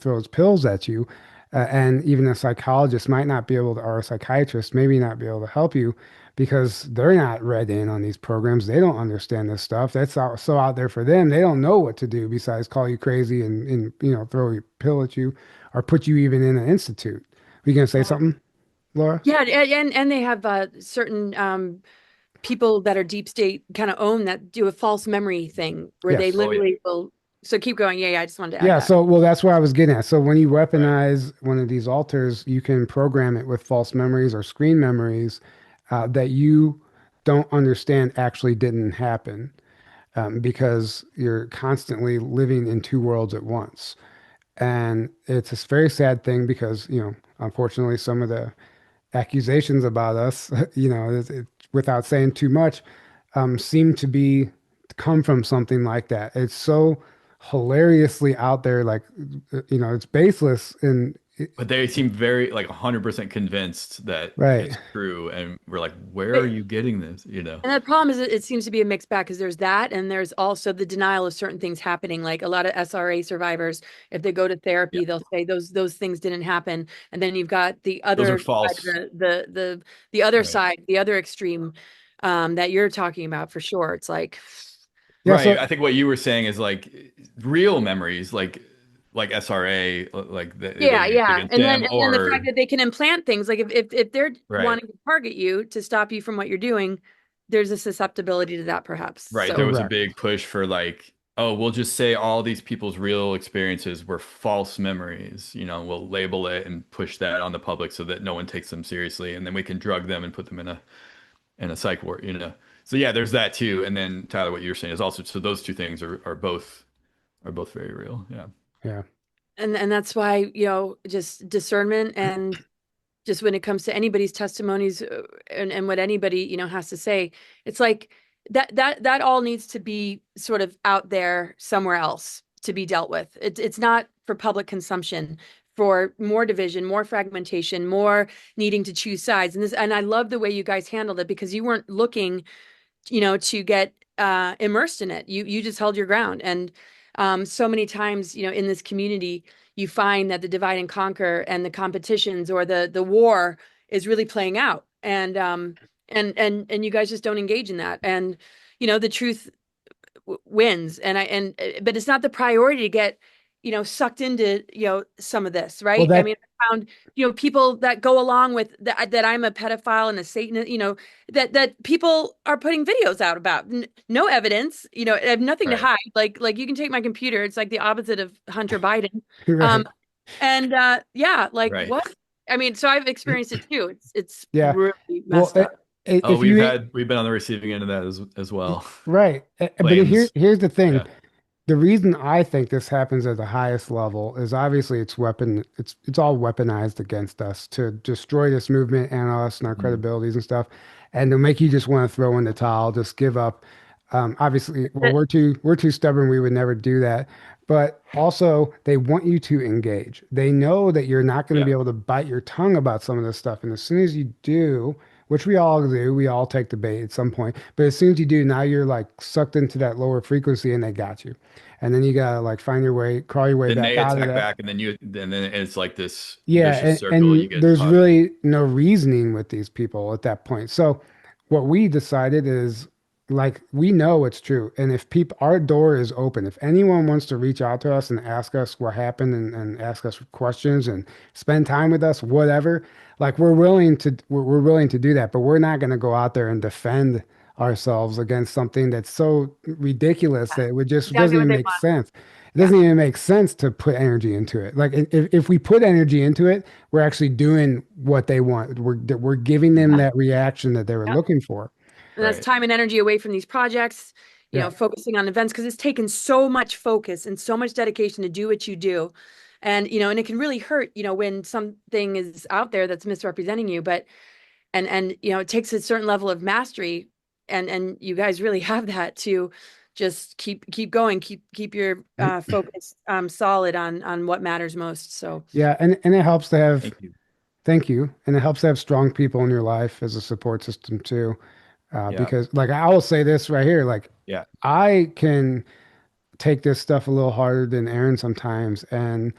throws pills at you. And even a psychologist might not be able to, or a psychiatrist maybe not be able to help you because they're not read in on these programs. They don't understand this stuff. So out there for them. They don't know what to do besides call you crazy and throw a pill at you or put you even in an institute. Were you gonna say something, Laura? Yeah, and they have certain people that are deep state kind of own that, do a false memory thing where they Yes. Oh yeah, literally will. So keep going. Yeah, yeah, I just wanted to add Yeah, that. so well, that's where I was getting at. So when you right. weaponize one of these alters, you can program it with false memories or screen memories that you don't understand actually didn't happen because you're constantly living in two worlds at once. And it's a very sad thing because, unfortunately, some of the accusations about us, without saying too much, seem to come from something like that. It's so hilariously out there, like it's baseless and But they seem very like 100% convinced that right. it's true, and we're like, where are But you getting this? and the problem is it seems to be a mixed bag because there's that, and there's also the denial of certain things happening. Like a lot of SRA survivors, if they go to Yeah, therapy, they'll say those things didn't happen. And then you've got the those are other side, false. the other Right. side, the other extreme, that you're talking about for sure. It's like, Yeah, Right. so I think what you were saying is like real memories, like SRA, like they're yeah, used yeah. against And then them, and then the fact or that they can implant things, like if they're right, wanting to target you to stop you from what you're doing, there's a susceptibility to that perhaps. right. There So was a correct. big push for like, oh, we'll just say all these people's real experiences were false memories. We'll label it and push that on the public so that no one takes them seriously, and then we can drug them and put them in a psych ward. So yeah, there's that too. And then Tyler, what you're saying is also so those two things are both very real. Yeah. Yeah. and that's why, just discernment, and just when it comes to anybody's testimonies, and what anybody, has to say, it's like that all needs to be sort of out there somewhere else. to be dealt with. It's not for public consumption, for more division, more fragmentation, more needing to choose sides. And I love the way you guys handled it because you weren't looking, to get immersed in it. You just held your ground. And so many times, in this community, you find that the divide and conquer and the competitions or the war is really playing out. And you guys just don't engage in that. And the truth wins. But it's not the priority to get sucked into some of this, Well, right? I that mean, I found people that go along with that I'm a pedophile and a Satanist, that people are putting videos out about no evidence, I have nothing to Right. hide. Like you can take my computer, it's like the opposite of Hunter Biden. um right. and yeah, like Right. what, I mean, so I've experienced it too. It's Yeah. really Well, messed up. Oh, if you we've been on the receiving end of that as well. right, but Flames. here's the thing. Yeah. The reason I think this happens at the highest level is obviously it's all weaponized against us to destroy this movement and us and our Mhm. credibilities and stuff, and to make you just want to throw in the towel, just give up. Obviously, well, But we're too stubborn. We would never do that. But also, they want you to engage. They know that you're not going to Yeah. be able to bite your tongue about some of this stuff, and as soon as you do, which we all do, we all take the bait at some point. But as soon as you do, now you're like sucked into that lower frequency, and they got you. And then you gotta like find your way, crawl your way Then back they out of attack that. back, and then it's like this Yeah, vicious circle and you get there's caught in. really no reasoning with these people at that point. So what we decided is like we know it's true. And if people our door is open. If anyone wants to reach out to us and ask us what happened and ask us questions and spend time with us, whatever, like we're willing to do that, but we're not gonna go out there and defend ourselves against something that's so ridiculous that it would just exactly doesn't what even they make want. sense. It Yeah. doesn't even make sense to put energy into it. Like if we put energy into it, we're actually doing what they want. We're giving them Mhm. that reaction that they were Yeah. looking for. And that's Right. time and energy away from these projects, Yeah. focusing on events because it's taken so much focus and so much dedication to do what you do. And it can really hurt, when something is out there that's misrepresenting you. But and it takes a certain level of mastery, and you guys really have that to just keep going, keep your focus solid on what matters most. So Yeah, and it helps to have Thank you. thank you, and it helps to have strong people in your life as a support system too. Yeah. Because like I will say this right here, like Yeah. I can take this stuff a little harder than Aaron sometimes, and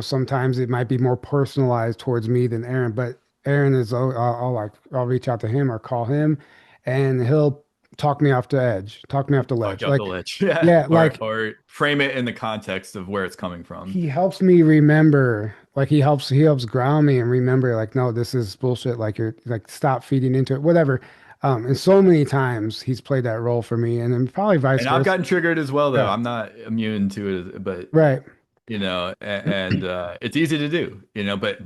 sometimes it might be more personalized towards me than Aaron, but Aaron is, I'll reach out to him or call him and he'll talk me off the edge, talk me off the Talk ledge. you off the Like, ledge. Yeah. yeah, Or like or frame it in the context of where it's coming from. he helps me remember, like he helps ground me and remember, like, no, this is bullshit. Like you're like, stop feeding into it, whatever. And so many times he's played that role for me and then probably vice And I've versa. gotten triggered as well, though. Yeah. I'm not immune to it, but Right. and it's easy to do, but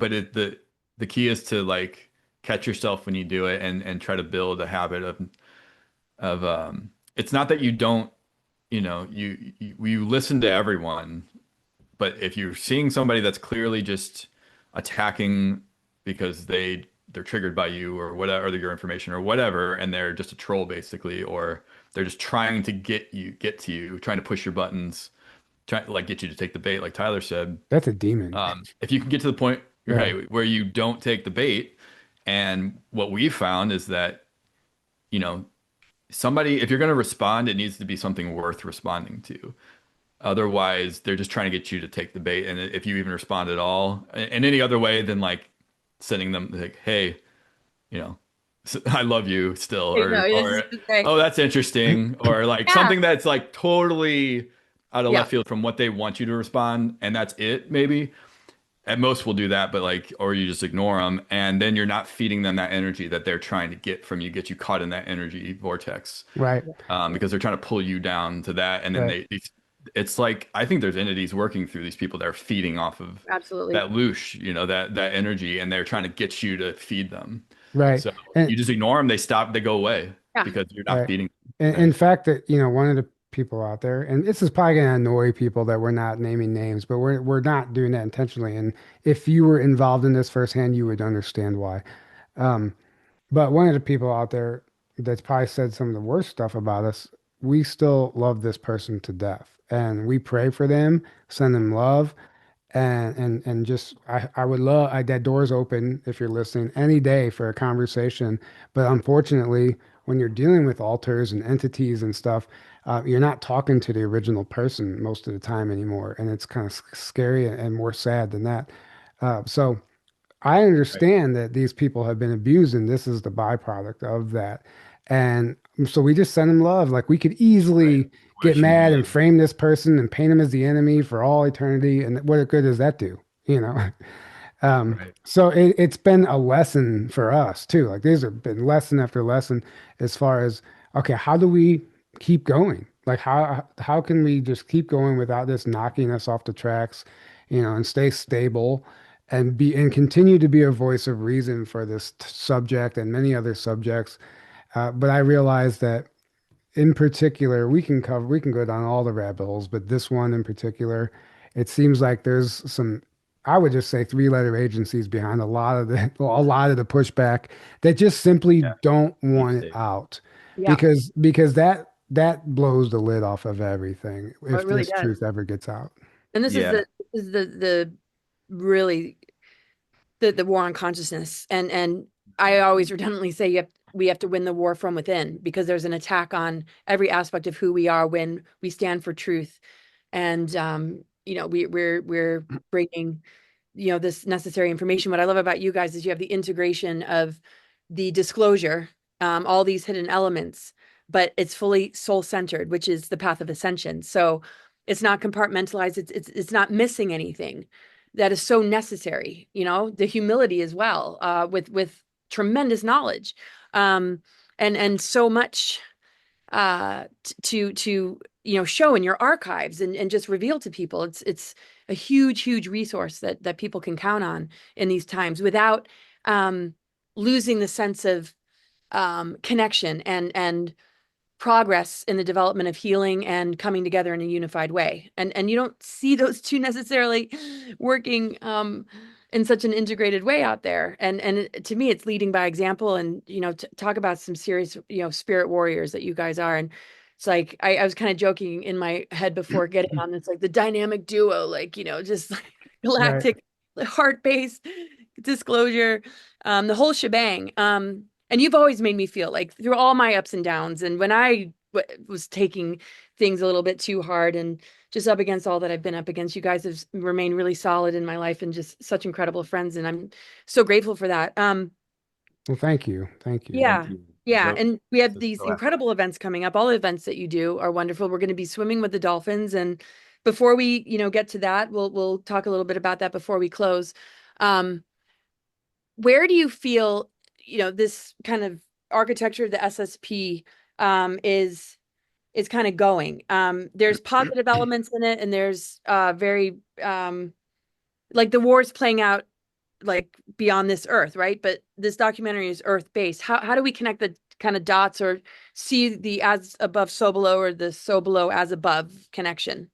the key is to like catch yourself when you do it and try to build a habit of it's not that you don't, you listen to everyone, but if you're seeing somebody that's clearly just attacking because they're triggered by you or whatever, or your information or whatever, and they're just a troll basically, or they're just trying to get to you, trying to push your buttons, trying to like get you to take the bait, like Tyler said. That's a demon. If you can get to the point, Yeah. right, where you don't take the bait, and what we've found is that, you know, somebody, if you're going to respond, it needs to be something worth responding to. Otherwise, they're just trying to get you to take the bait. And if you even respond at all in any other way than like sending them like, hey, you know, I love you still, you know, or it's just like, oh, that's interesting, or like yeah, something that's like totally out of yeah, left field from what they want you to respond, and that's it, maybe. At most, we'll do that, but like, or you just ignore them, and then you're not feeding them that energy that they're trying to get from you, get you caught in that energy vortex, Right. because they're trying to pull you down to that, and then Right. it's like I think there's entities working through these people that are feeding off of absolutely. that loosh, that energy, and they're trying to get you to feed them. Right. So And you just ignore them, they stop, they go away Yeah. because you're not right. feeding And them. in fact, that one of the people out there, and this is probably going to annoy people that we're not naming names, but we're not doing that intentionally. And if you were involved in this firsthand, you would understand why. Um, but one of the people out there that's probably said some of the worst stuff about us, we still love this person to death, and we pray for them, send them love, and just I would love that door's open if you're listening any day for a conversation. But unfortunately, when you're dealing with alters and entities and stuff, you're not talking to the original person most of the time anymore, and it's kind of scary and more sad than that. So I Right. understand that these people have been abused, and this is the byproduct of that. And so we just send them love. Like we could Right. easily get Wishing them mad and love. frame this person and paint him as the enemy for all eternity. And what good does that do? You know? Right. So it's been a lesson for us too. Like these have been lesson after lesson as far as, okay, how do we keep going? Like how can we just keep going without this knocking us off the tracks, and stay stable and continue to be a voice of reason for this subject and many other subjects. But I realize that in particular, we can go down all the rabbit holes, but this one in particular, it seems like there's some, I would just say three-letter agencies behind a lot of the pushback that just simply Yeah. don't Deep want it state. out Yeah, because that blows the lid off of everything oh, if it really this does. truth ever gets out. And Yeah. this is the really the war on consciousness. And I always redundantly say we have to win the war from within because there's an attack on every aspect of who we are when we stand for truth. And we're bringing this necessary information. What I love about you guys is you have the integration of the disclosure, all these hidden elements, but it's fully soul centered, which is the path of ascension. So it's not compartmentalized. It's not missing anything that is so necessary. The humility as well, with tremendous knowledge, um, and so much to show in your archives and just reveal to people. It's a huge resource that people can count on in these times without um, losing the sense of connection and progress in the development of healing and coming together in a unified way. And you don't see those two necessarily working in such an integrated way out there. And to me, it's leading by example. And talk about some serious spirit warriors that you guys are. And it's like I was kind of joking in my head before getting on this, like the dynamic duo, like just like Right. galactic, heart-based disclosure, the whole shebang. And you've always made me feel like through all my ups and downs, and when I was taking things a little bit too hard and just up against all that I've been up against, you guys have remained really solid in my life and just such incredible friends. And I'm so grateful for that. Well, thank you. Thank you. Thank Yeah. you. Yeah. So, And we have so, these so incredible events coming up. All the events that you do are wonderful. We're going to be swimming with the dolphins. And before we, get to that, we'll talk a little bit about that before we close. Um, where do you feel, this kind of architecture of the SSP is kind of going? There's positive elements in it, and there's very like the war's playing out like beyond this earth, right? But this documentary is earth based. How do we connect the kind of dots or see the as above so below or the so below as above connection?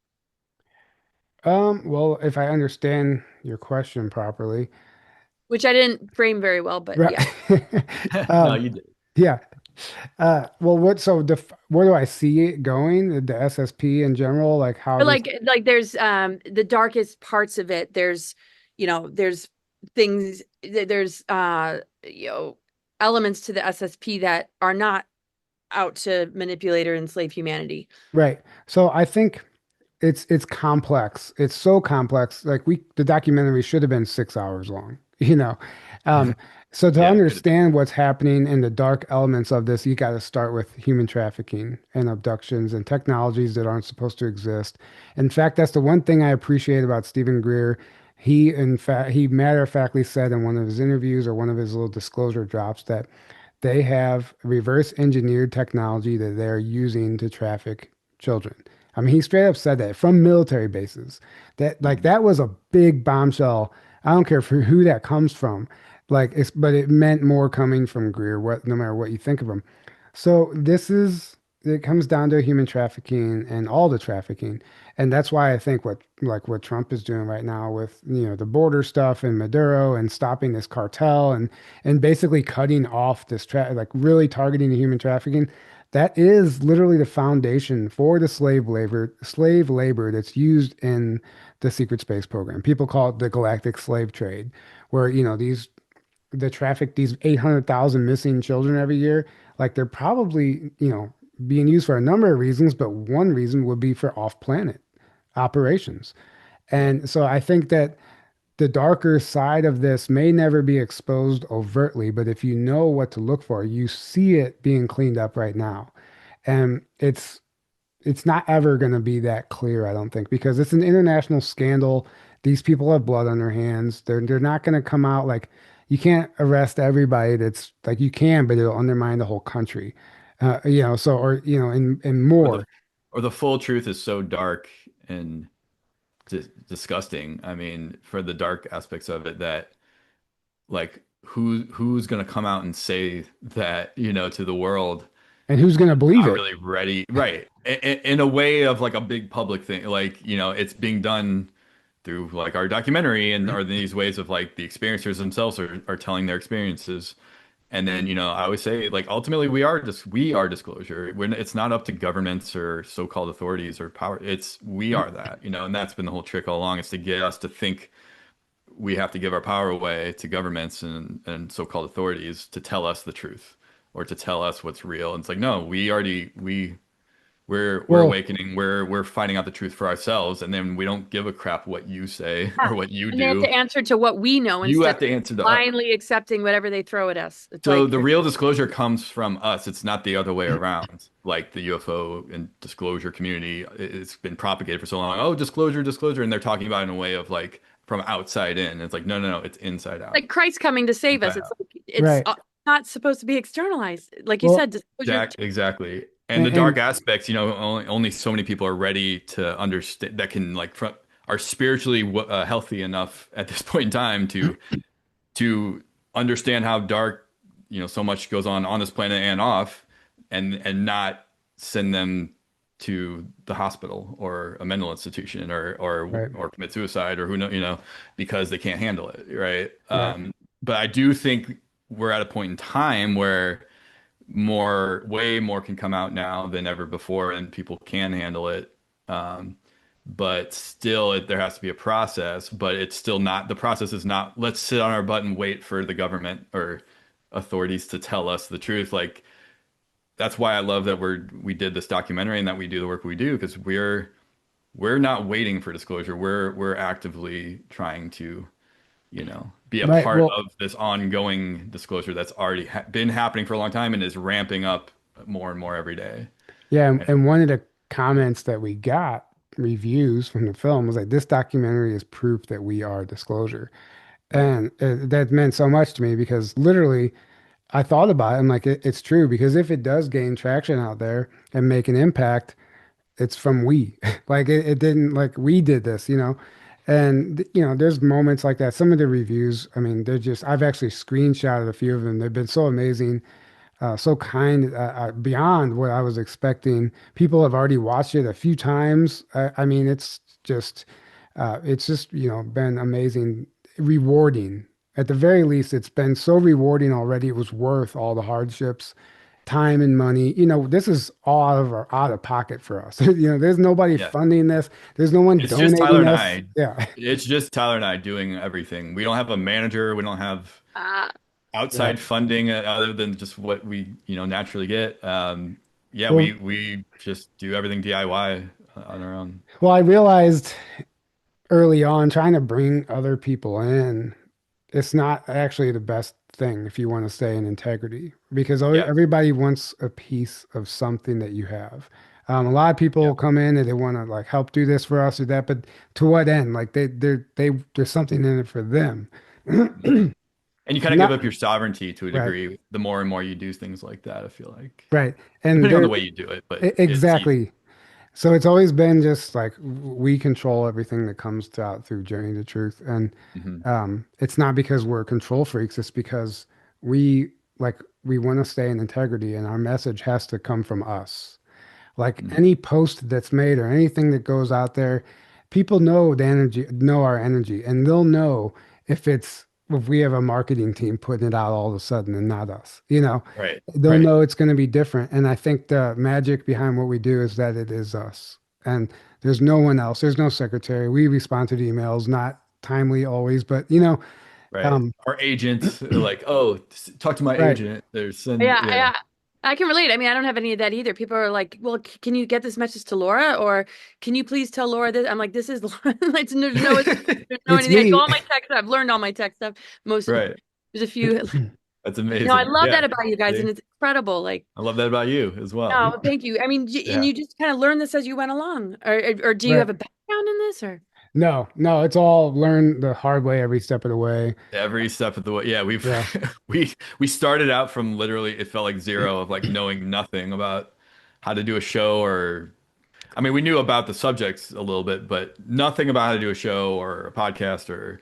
Well, if I understand your question properly, Which I didn't frame very well, but right. yeah. no, Um, you did. yeah. Well, where do I see it going? The SSP in general, like how But this, like there's the darkest parts of it. There's things there's elements to the SSP that are not out to manipulate or enslave humanity. right. So I think it's complex. It's so complex. Like the documentary should have been 6 hours long, you know. Um, so to Yeah, it could have been. understand what's happening in the dark elements of this, you got to start with human trafficking and abductions and technologies that aren't supposed to exist. In fact, that's the one thing I appreciate about Stephen Greer. He matter of factly said in one of his interviews or one of his little disclosure drops that they have reverse engineered technology that they're using to traffic children. I mean, he straight up said that from military bases. That was a big bombshell. I don't care for who that comes from. But it meant more coming from Greer, no matter what you think of him. So it comes down to human trafficking and all the trafficking. And that's why I think what Trump is doing right now with, the border stuff and Maduro and stopping this cartel and basically cutting off this like really targeting the human trafficking. that is literally the foundation for the slave labor that's used in the secret space program. People call it the galactic slave trade, where, the traffic, these 800,000 missing children every year, like they're probably, being used for a number of reasons, but one reason would be for off-planet operations. And so I think that the darker side of this may never be exposed overtly, but if you know what to look for, you see it being cleaned up right now. And it's not ever going to be that clear, I don't think, because it's an international scandal. These people have blood on their hands. They're not going to come out like you can't arrest everybody. That's like you can, but it'll undermine the whole country. So or and or the more. or the full truth is so dark and disgusting. I mean, for the dark aspects of it, that like who's gonna come out and say that, to the world, And who's going to believe not it? really ready, right? In a way of like a big public thing, like, it's being done through like our documentary and or these ways of like the experiencers themselves are telling their experiences. And then, I always say, like, ultimately, we are disclosure. It's not up to governments or so-called authorities or power. It's we are that, and that's been the whole trick all along. It's to get us to think we have to give our power away to governments and so-called authorities to tell us the truth or to tell us what's real. And it's like, no, we're Well, awakening. We're finding out the truth for ourselves, and then we don't give a crap what you say Yeah. or what you And they have do. to answer to what we know You instead have of to answer to us. blindly accepting whatever they throw at us. It's So like, the real disclosure comes from us. It's not the other way around. Like the UFO and disclosure community, it's been propagated for so long. Oh, disclosure, disclosure, and they're talking about it in a way of like from outside in. It's like, no, no, no, it's inside out. like Christ coming to save us. Inside It's out. like it's right. not supposed to be externalized. Like you Well, said, disclosure. Exactly. And and, the dark and aspects, only so many people are ready to understand that can like are spiritually healthy enough at this point in time to understand how dark, so much goes on this planet and off, and not send them to the hospital or a mental institution right, or commit suicide or who know, because they can't handle it, right? right, But I do think we're at a point in time where way more can come out now than ever before, and people can handle it. But still, there has to be a process. But it's still not, the process is not, let's sit on our butt and wait for the government or authorities to tell us the truth. Like, that's why I love that we did this documentary and that we do the work we do, because we're not waiting for disclosure. We're actively trying to, be a right. part Well, of this ongoing disclosure that's already been happening for a long time and is ramping up more and more every day. yeah, and, And and one of the comments that we got reviews from the film was like, this documentary is proof that we are disclosure. right. And that meant so much to me because literally I thought about it. I'm like, it's true because if it does gain traction out there and make an impact, it's from we. Like it didn't like we did this. And there's moments like that. Some of the reviews, I mean, I've actually screenshotted a few of them. They've been so amazing, so kind, beyond what I was expecting. People have already watched it a few times. I mean, it's just been amazing, rewarding. At the very least, it's been so rewarding already. It was worth all the hardships, time and money. This is all out of pocket for us. There's nobody Yeah. funding this. There's no one It's just Tyler donating and us. I. Yeah. It's just Tyler and I doing everything. We don't have a manager. We don't have Uh, Right. outside funding other than just what we, naturally get. Yeah, Well, we just do everything DIY on our own. well, I realized early on trying to bring other people in, it's not actually the best thing if you want to stay in integrity because Yeah. everybody wants a piece of something that you have. A lot of Yeah. people come in and they want to like help do this for us or that, but to what end? Like there's something in it for them. Mhm. And you kind of give Not up your sovereignty to a right, degree the more and more you do things like that, I feel like. right. And Depending on there the way you do it, but it's easy. exactly. So it's always been just like we control everything that comes out through Journey to Truth. And Hmm. it's not because we're control freaks, it's because we we want to stay in integrity and our message has to come from us. Like Hmm. any post that's made or anything that goes out there, people know our energy, and they'll know if it's if we have a marketing team putting it out all of a sudden and not us, Right. they'll Right. know it's going to be different. And I think the magic behind what we do is that it is us. And there's no one else. There's no secretary. We respond to the emails, not timely always, but Right. um, Our agent, like, oh, talk to my right. agent. There's send, Yeah, yeah. yeah. I can relate. I mean, I don't have any of that either. People are like, "Well, can you get this message to Laura, or can you please tell Laura this?" I'm like, "This is Laura." Like, there's no It's anything. I go me. all my tech stuff. I've learned all my tech stuff. Most Right. there's a few. That's No, I amazing. love that Yeah. about you guys, and See? it's incredible. Like, I love that about you as well. no, thank you. I mean, and Yeah. you just kind of learn this as you went along, or do you Right. have a background in this, or? No, no, it's all learned the hard way every step of the way. Every step of the way. Yeah, we've Yeah. we started out from literally it felt like zero of like knowing nothing about how to do a show or I mean, we knew about the subjects a little bit, but nothing about how to do a show or a podcast or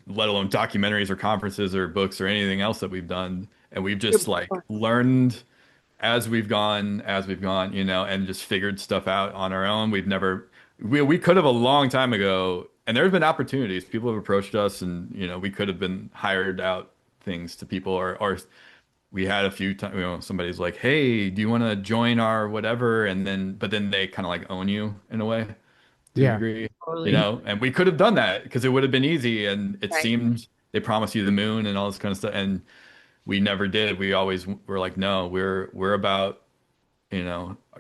let alone documentaries or conferences or books or anything else that we've done. And we've just like learned as we've gone, and just figured stuff out on our own. We could have a long time ago, and there's been opportunities. People have approached us, and we could have been hired out things to people, or we had a few times, somebody's like, "Hey, do you want to join our whatever?" But then they kind of like own you in a way to a Yeah. degree, Totally. and we could have done that because it would have been easy, and it Right. seemed they promised you the moon and all this kind of stuff, and we never did. We always were like, no, we're about,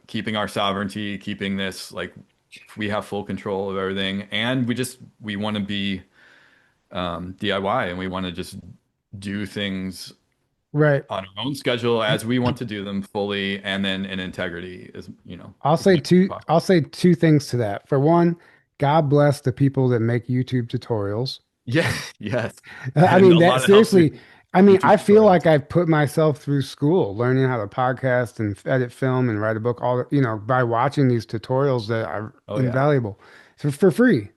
keeping our sovereignty, keeping this like we have full control of everything, and we want to be DIY, and we want to just do things Right. on our own schedule as we want to do them fully, and then in integrity as much as possible. I'll say two things to that. For one, God bless the people that make YouTube tutorials. Yeah, yes, I and mean a that lot of help through seriously. I mean, YouTube I feel tutorials. like I've put myself through school learning how to podcast and edit film and write a book by watching these tutorials that are Oh yeah, invaluable for free,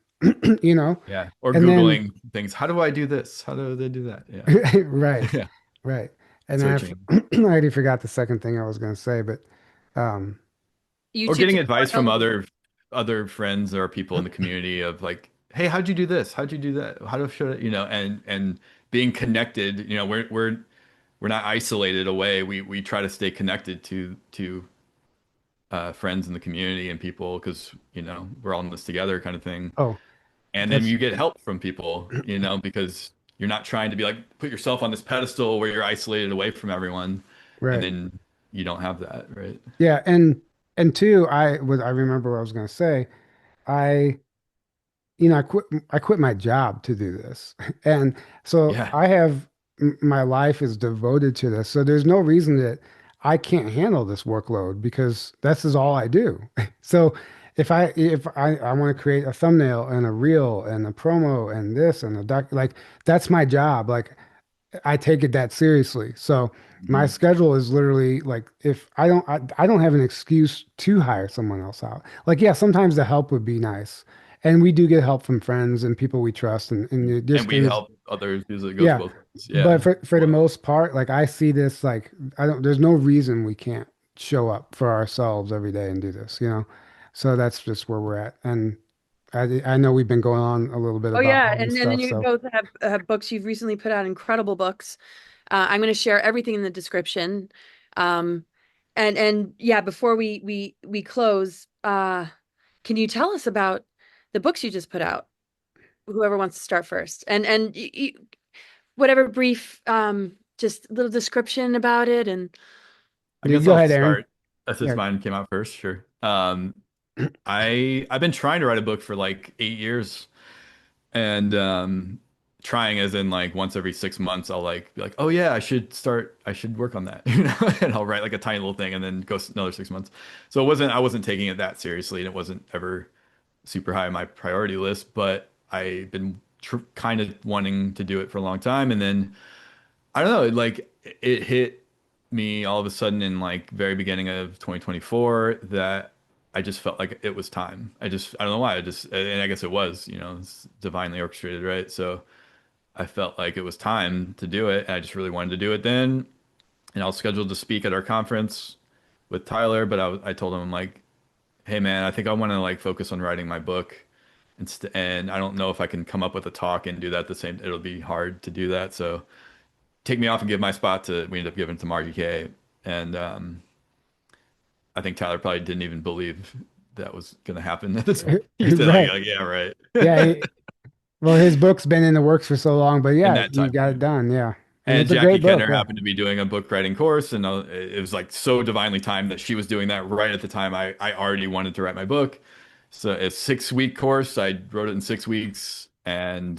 you know. yeah, or And then Googling things. How do I do this? How do they do that? Yeah, right, yeah, right. And searching. I already forgot the second thing I was going to say, but um Or YouTube getting advice from tutorials. other friends or people in the community of like, hey, how'd you do this? How'd you do that? How do should I, and being connected, we're not isolated away. We try to stay connected to friends in the community and people because we're all in this together kind of thing. oh, And then that's you get help from people, because you're not trying to be like put yourself on this pedestal where you're isolated away from everyone, and right. then you don't have that, right? Yeah, and two, I remember what I was going to say. I I quit my job to do this. And so Yeah. my life is devoted to this. So there's no reason that I can't handle this workload because this is all I do. So if I want to create a thumbnail and a reel and a promo and this and a doc, like that's my job. Like I take it that seriously. So my Mhm. schedule is literally like if I don't have an excuse to hire someone else out. Like yeah, sometimes the help would be nice. And we do get help from friends and people we trust and there's And we things help others because it goes yeah. both ways. But Yeah. for the Well, most part, like I see this like I don't there's no reason we can't show up for ourselves every day and do this. So that's just where we're at. And I know we've been going on a little bit Oh about yeah, all this and then stuff. you So both have books. You've recently put out incredible books. I'm going to share everything in the description. Um, and yeah, before we close, can you tell us about the books you just put out? Whoever wants to start first, and whatever brief, just little description about it, and I you guess go I'll ahead, Aaron. start since Yeah. mine came out first. Sure. I've been trying to write a book for like 8 years, and trying as in like once every 6 months, I'll like be like, oh yeah, I should work on that, and I'll write like a tiny little thing, and then go another 6 months. So I wasn't taking it that seriously, and it wasn't ever super high on my priority list, but I've been tr kind of wanting to do it for a long time, and then. I don't know, like it hit me all of a sudden in like very beginning of 2024 that I just felt like it was time. I don't know why. And I guess it was, it's divinely orchestrated, right? So I felt like it was time to do it. And I just really wanted to do it then. And I was scheduled to speak at our conference with Tyler, but I told him, I'm like, hey man, I think I want to like focus on writing my book. and I don't know if I can come up with a talk and do that the same. It'll be hard to do that. So take me off and give my spot to. We ended up giving it to Marky K, and I think Tyler probably didn't even believe that was going to happen at the time. He said Right. yeah, right. Yeah. Well, his book's been in the works for so long, but In yeah, that he time got it frame. done. Yeah. And And it's a Jackie great book. Kenner Yeah. happened to be doing a book writing course, and it was like so divinely timed that she was doing that right at the time I already wanted to write my book. So it's 6 week course. I wrote it in 6 weeks, and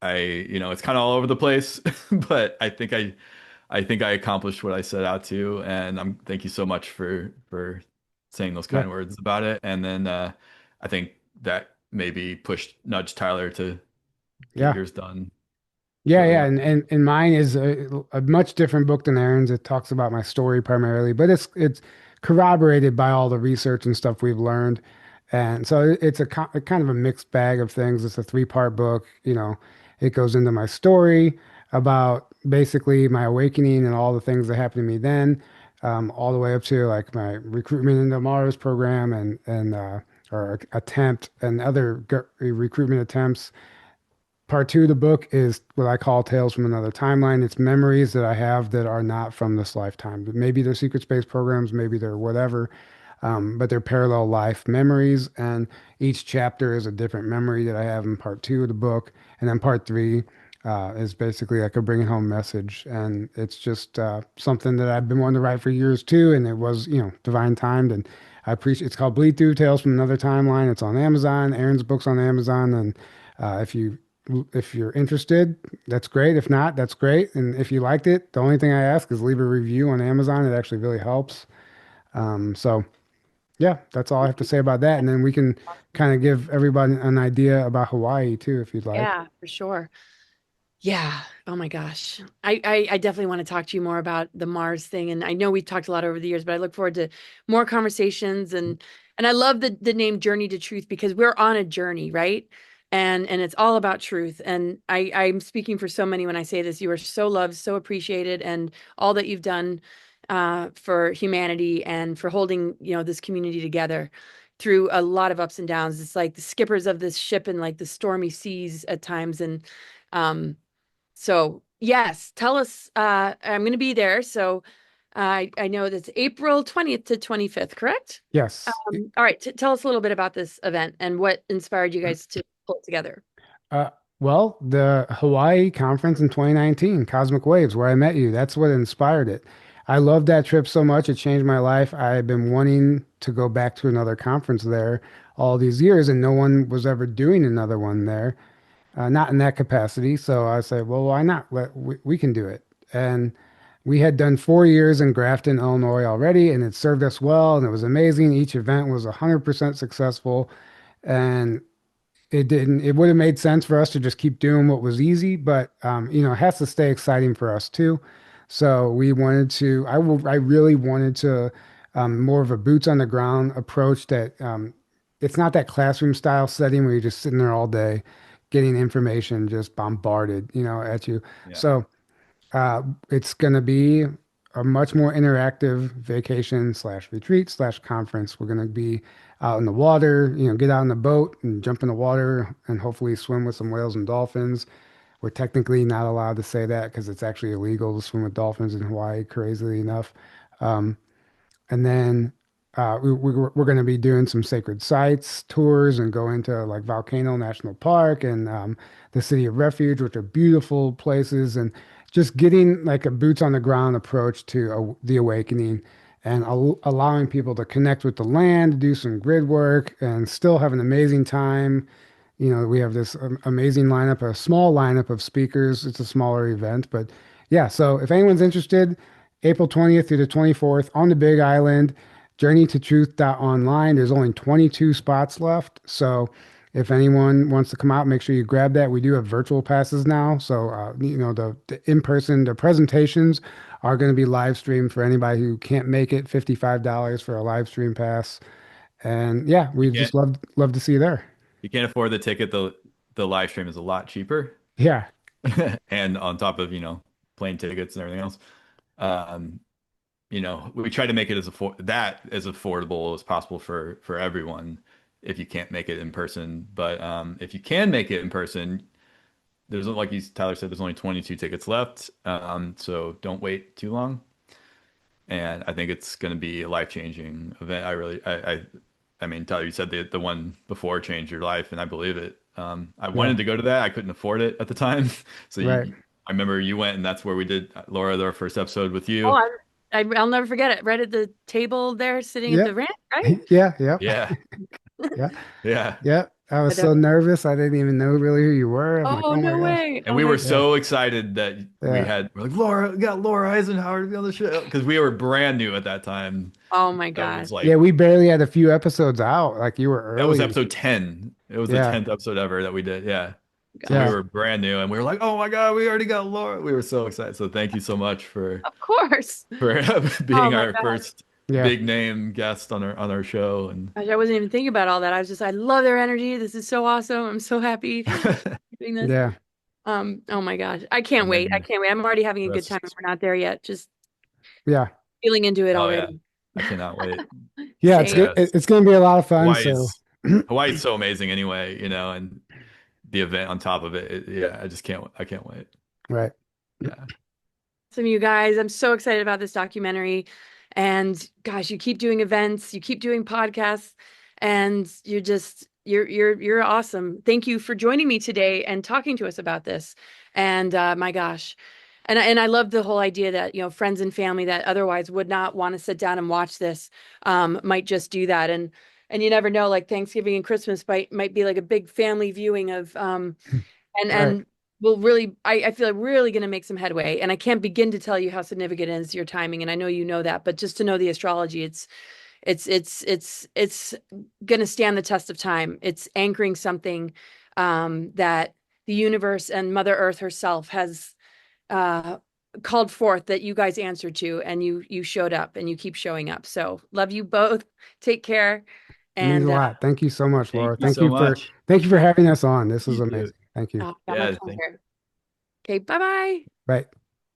it's kind of all over the place, but I think I accomplished what I set out to, and thank you so much for saying those Yeah. kind words about it. And then I think that maybe pushed nudge Tyler to get Yeah. yours done Yeah, shortly yeah, after. and mine is a much different book than Aaron's. It talks about my story primarily, but it's corroborated by all the research and stuff we've learned, and so it's a kind of a mixed bag of things. It's a three-part book. It goes into my story about basically my awakening and all the things that happened to me then, all the way up to like my recruitment into Mars program and or attempt and other recruitment attempts. Part two of the book is what I call Tales from Another Timeline. It's memories that I have that are not from this lifetime. Maybe they're secret space programs, maybe they're whatever, but they're parallel life memories. And each chapter is a different memory that I have in part two of the book. And then part three is basically like a bringing home message. And it's just something that I've been wanting to write for years too. And it was, divine timed. And I appreciate it's called Bleed Through Tales from Another Timeline. It's on Amazon. Aaron's book's on Amazon. And if you're interested, that's great. If not, that's great. And if you liked it, the only thing I ask is leave a review on Amazon. It actually really helps. So yeah, that's all I have to say about that. And then we can kind of give everybody an idea about Hawaii too, if you'd like. Yeah, for sure. Yeah. Oh my gosh. I definitely want to talk to you more about the Mars thing. And I know we've talked a lot over the years, but I look forward to more conversations and I love the name Journey to Truth because we're on a journey, right? And it's all about truth. And I'm speaking for so many when I say this. You are so loved, so appreciated, and all that you've done for humanity and for holding, this community together through a lot of ups and downs. It's like the skippers of this ship in like the stormy seas at times. And um so yes, tell us. I'm going to be there. So I know that's April 20th to 25th, correct? Yes. All right. Tell us a little bit about this event and what inspired you guys to pull it together. Uh, well, the Hawaii conference in 2019, Cosmic Waves, where I met you, that's what inspired it. I loved that trip so much. It changed my life. I had been wanting to go back to another conference there all these years, and no one was ever doing another one there. Not in that capacity. So I said, well, why not? We can do it. And we had done 4 years in Grafton, Illinois already, and it served us well, and it was amazing. Each event was 100% successful, and it would have made sense for us to just keep doing what was easy, but it has to stay exciting for us too. So we wanted to, I really wanted to more of a boots on the ground approach that it's not that classroom style setting where you're just sitting there all day getting information just bombarded, at you. Yeah. So it's going to be a much more interactive vacation slash retreat slash conference. We're going to be out in the water, get out in the boat and jump in the water and hopefully swim with some whales and dolphins. We're technically not allowed to say that because it's actually illegal to swim with dolphins in Hawaii, crazily enough. Um, and then we're going to be doing some sacred sites tours and go into like Volcano National Park and the City of Refuge, which are beautiful places, and just getting like a boots on the ground approach to the awakening and allowing people to connect with the land, do some grid work, and still have an amazing time. We have this amazing lineup, a small lineup of speakers. It's a smaller event, but yeah. So if anyone's interested, April 20th through the 24th on the Big Island, Journey to Truth online. There's only 22 spots left. So if anyone wants to come out, make sure you grab that. We do have virtual passes now. So, the in-person, the presentations are going to be live streamed for anybody who can't make it, $55 for a live stream pass. And yeah, You we can't just love to see you there. you can't afford the ticket. The live stream is a lot cheaper. Yeah. And on top of, plane tickets and everything else. Um, we try to make it as affordable as possible for everyone. if you can't make it in person. But if you can make it in person, there's like Tyler said, there's only 22 tickets left. So don't wait too long. And I think it's going to be a life-changing event. I mean, Tyler, you said the one before changed your life, and I believe it. I Yeah. wanted to go to that. I couldn't afford it at the time. So Right. I remember you went, and that's where we did Laura, our first episode with Oh, you. I'll never forget it. Right at the table there, sitting at Yeah. the ranch, right? Yeah. Yep. Yeah, Yeah. yeah. Yeah. I was But, so nervous. I didn't even know really who you were. I'm like, oh oh my no gosh. way! And Oh we my were God. Yeah. so excited that Yeah. we're like, Laura, we got Laura Eisenhower to be on the show because we were brand new at that time. Oh my So it God. was Yeah. like, We barely had a few episodes out. Like you were that was early. episode 10. It was the Yeah. 10th episode ever that we did. Yeah. So we Yeah. Gosh. were brand new and we were like, oh my God, we already got Laura. We were so excited. So thank you so much Of course. for Oh being my our God. first Yeah. big name guest on our show. And Gosh, I wasn't even thinking about all that. I was just, I love their energy. This is so awesome. I'm so happy doing this. Yeah. Oh my gosh. I can't and wait. I then can't wait. I'm already having a the good time. rest. We're not there yet. Just Yeah. feeling into it Oh yeah. already. I cannot wait. Yeah. It's Same. good. Yes. It's going to be a lot of fun. So, Hawaii's Hawaii's so amazing anyway, and the event on top of yeah, I can't wait. right. Yeah. Some of you guys, I'm so excited about this documentary. And gosh, you keep doing events, you keep doing podcasts, and you're awesome. Thank you for joining me today and talking to us about this. And my gosh. And I love the whole idea that, friends and family that otherwise would not want to sit down and watch this might just do that. And you never know, like Thanksgiving and Christmas might be like a big family viewing of and Right. and will really I feel like really going to make some headway. And I can't begin to tell you how significant is your timing, and I know you know that, but just to know the astrology, it's going to stand the test of time. It's anchoring something that the universe and Mother Earth herself has uh called forth, that you guys answered to, and you showed up and you keep showing up. So love you both. Take care. It means a And lot. Thank you so much, Thank Laura. you so much. Thank you for having us on. This was You too. amazing. Thank you. oh, got my Yeah, phone thank here. Okay, bye bye. Bye.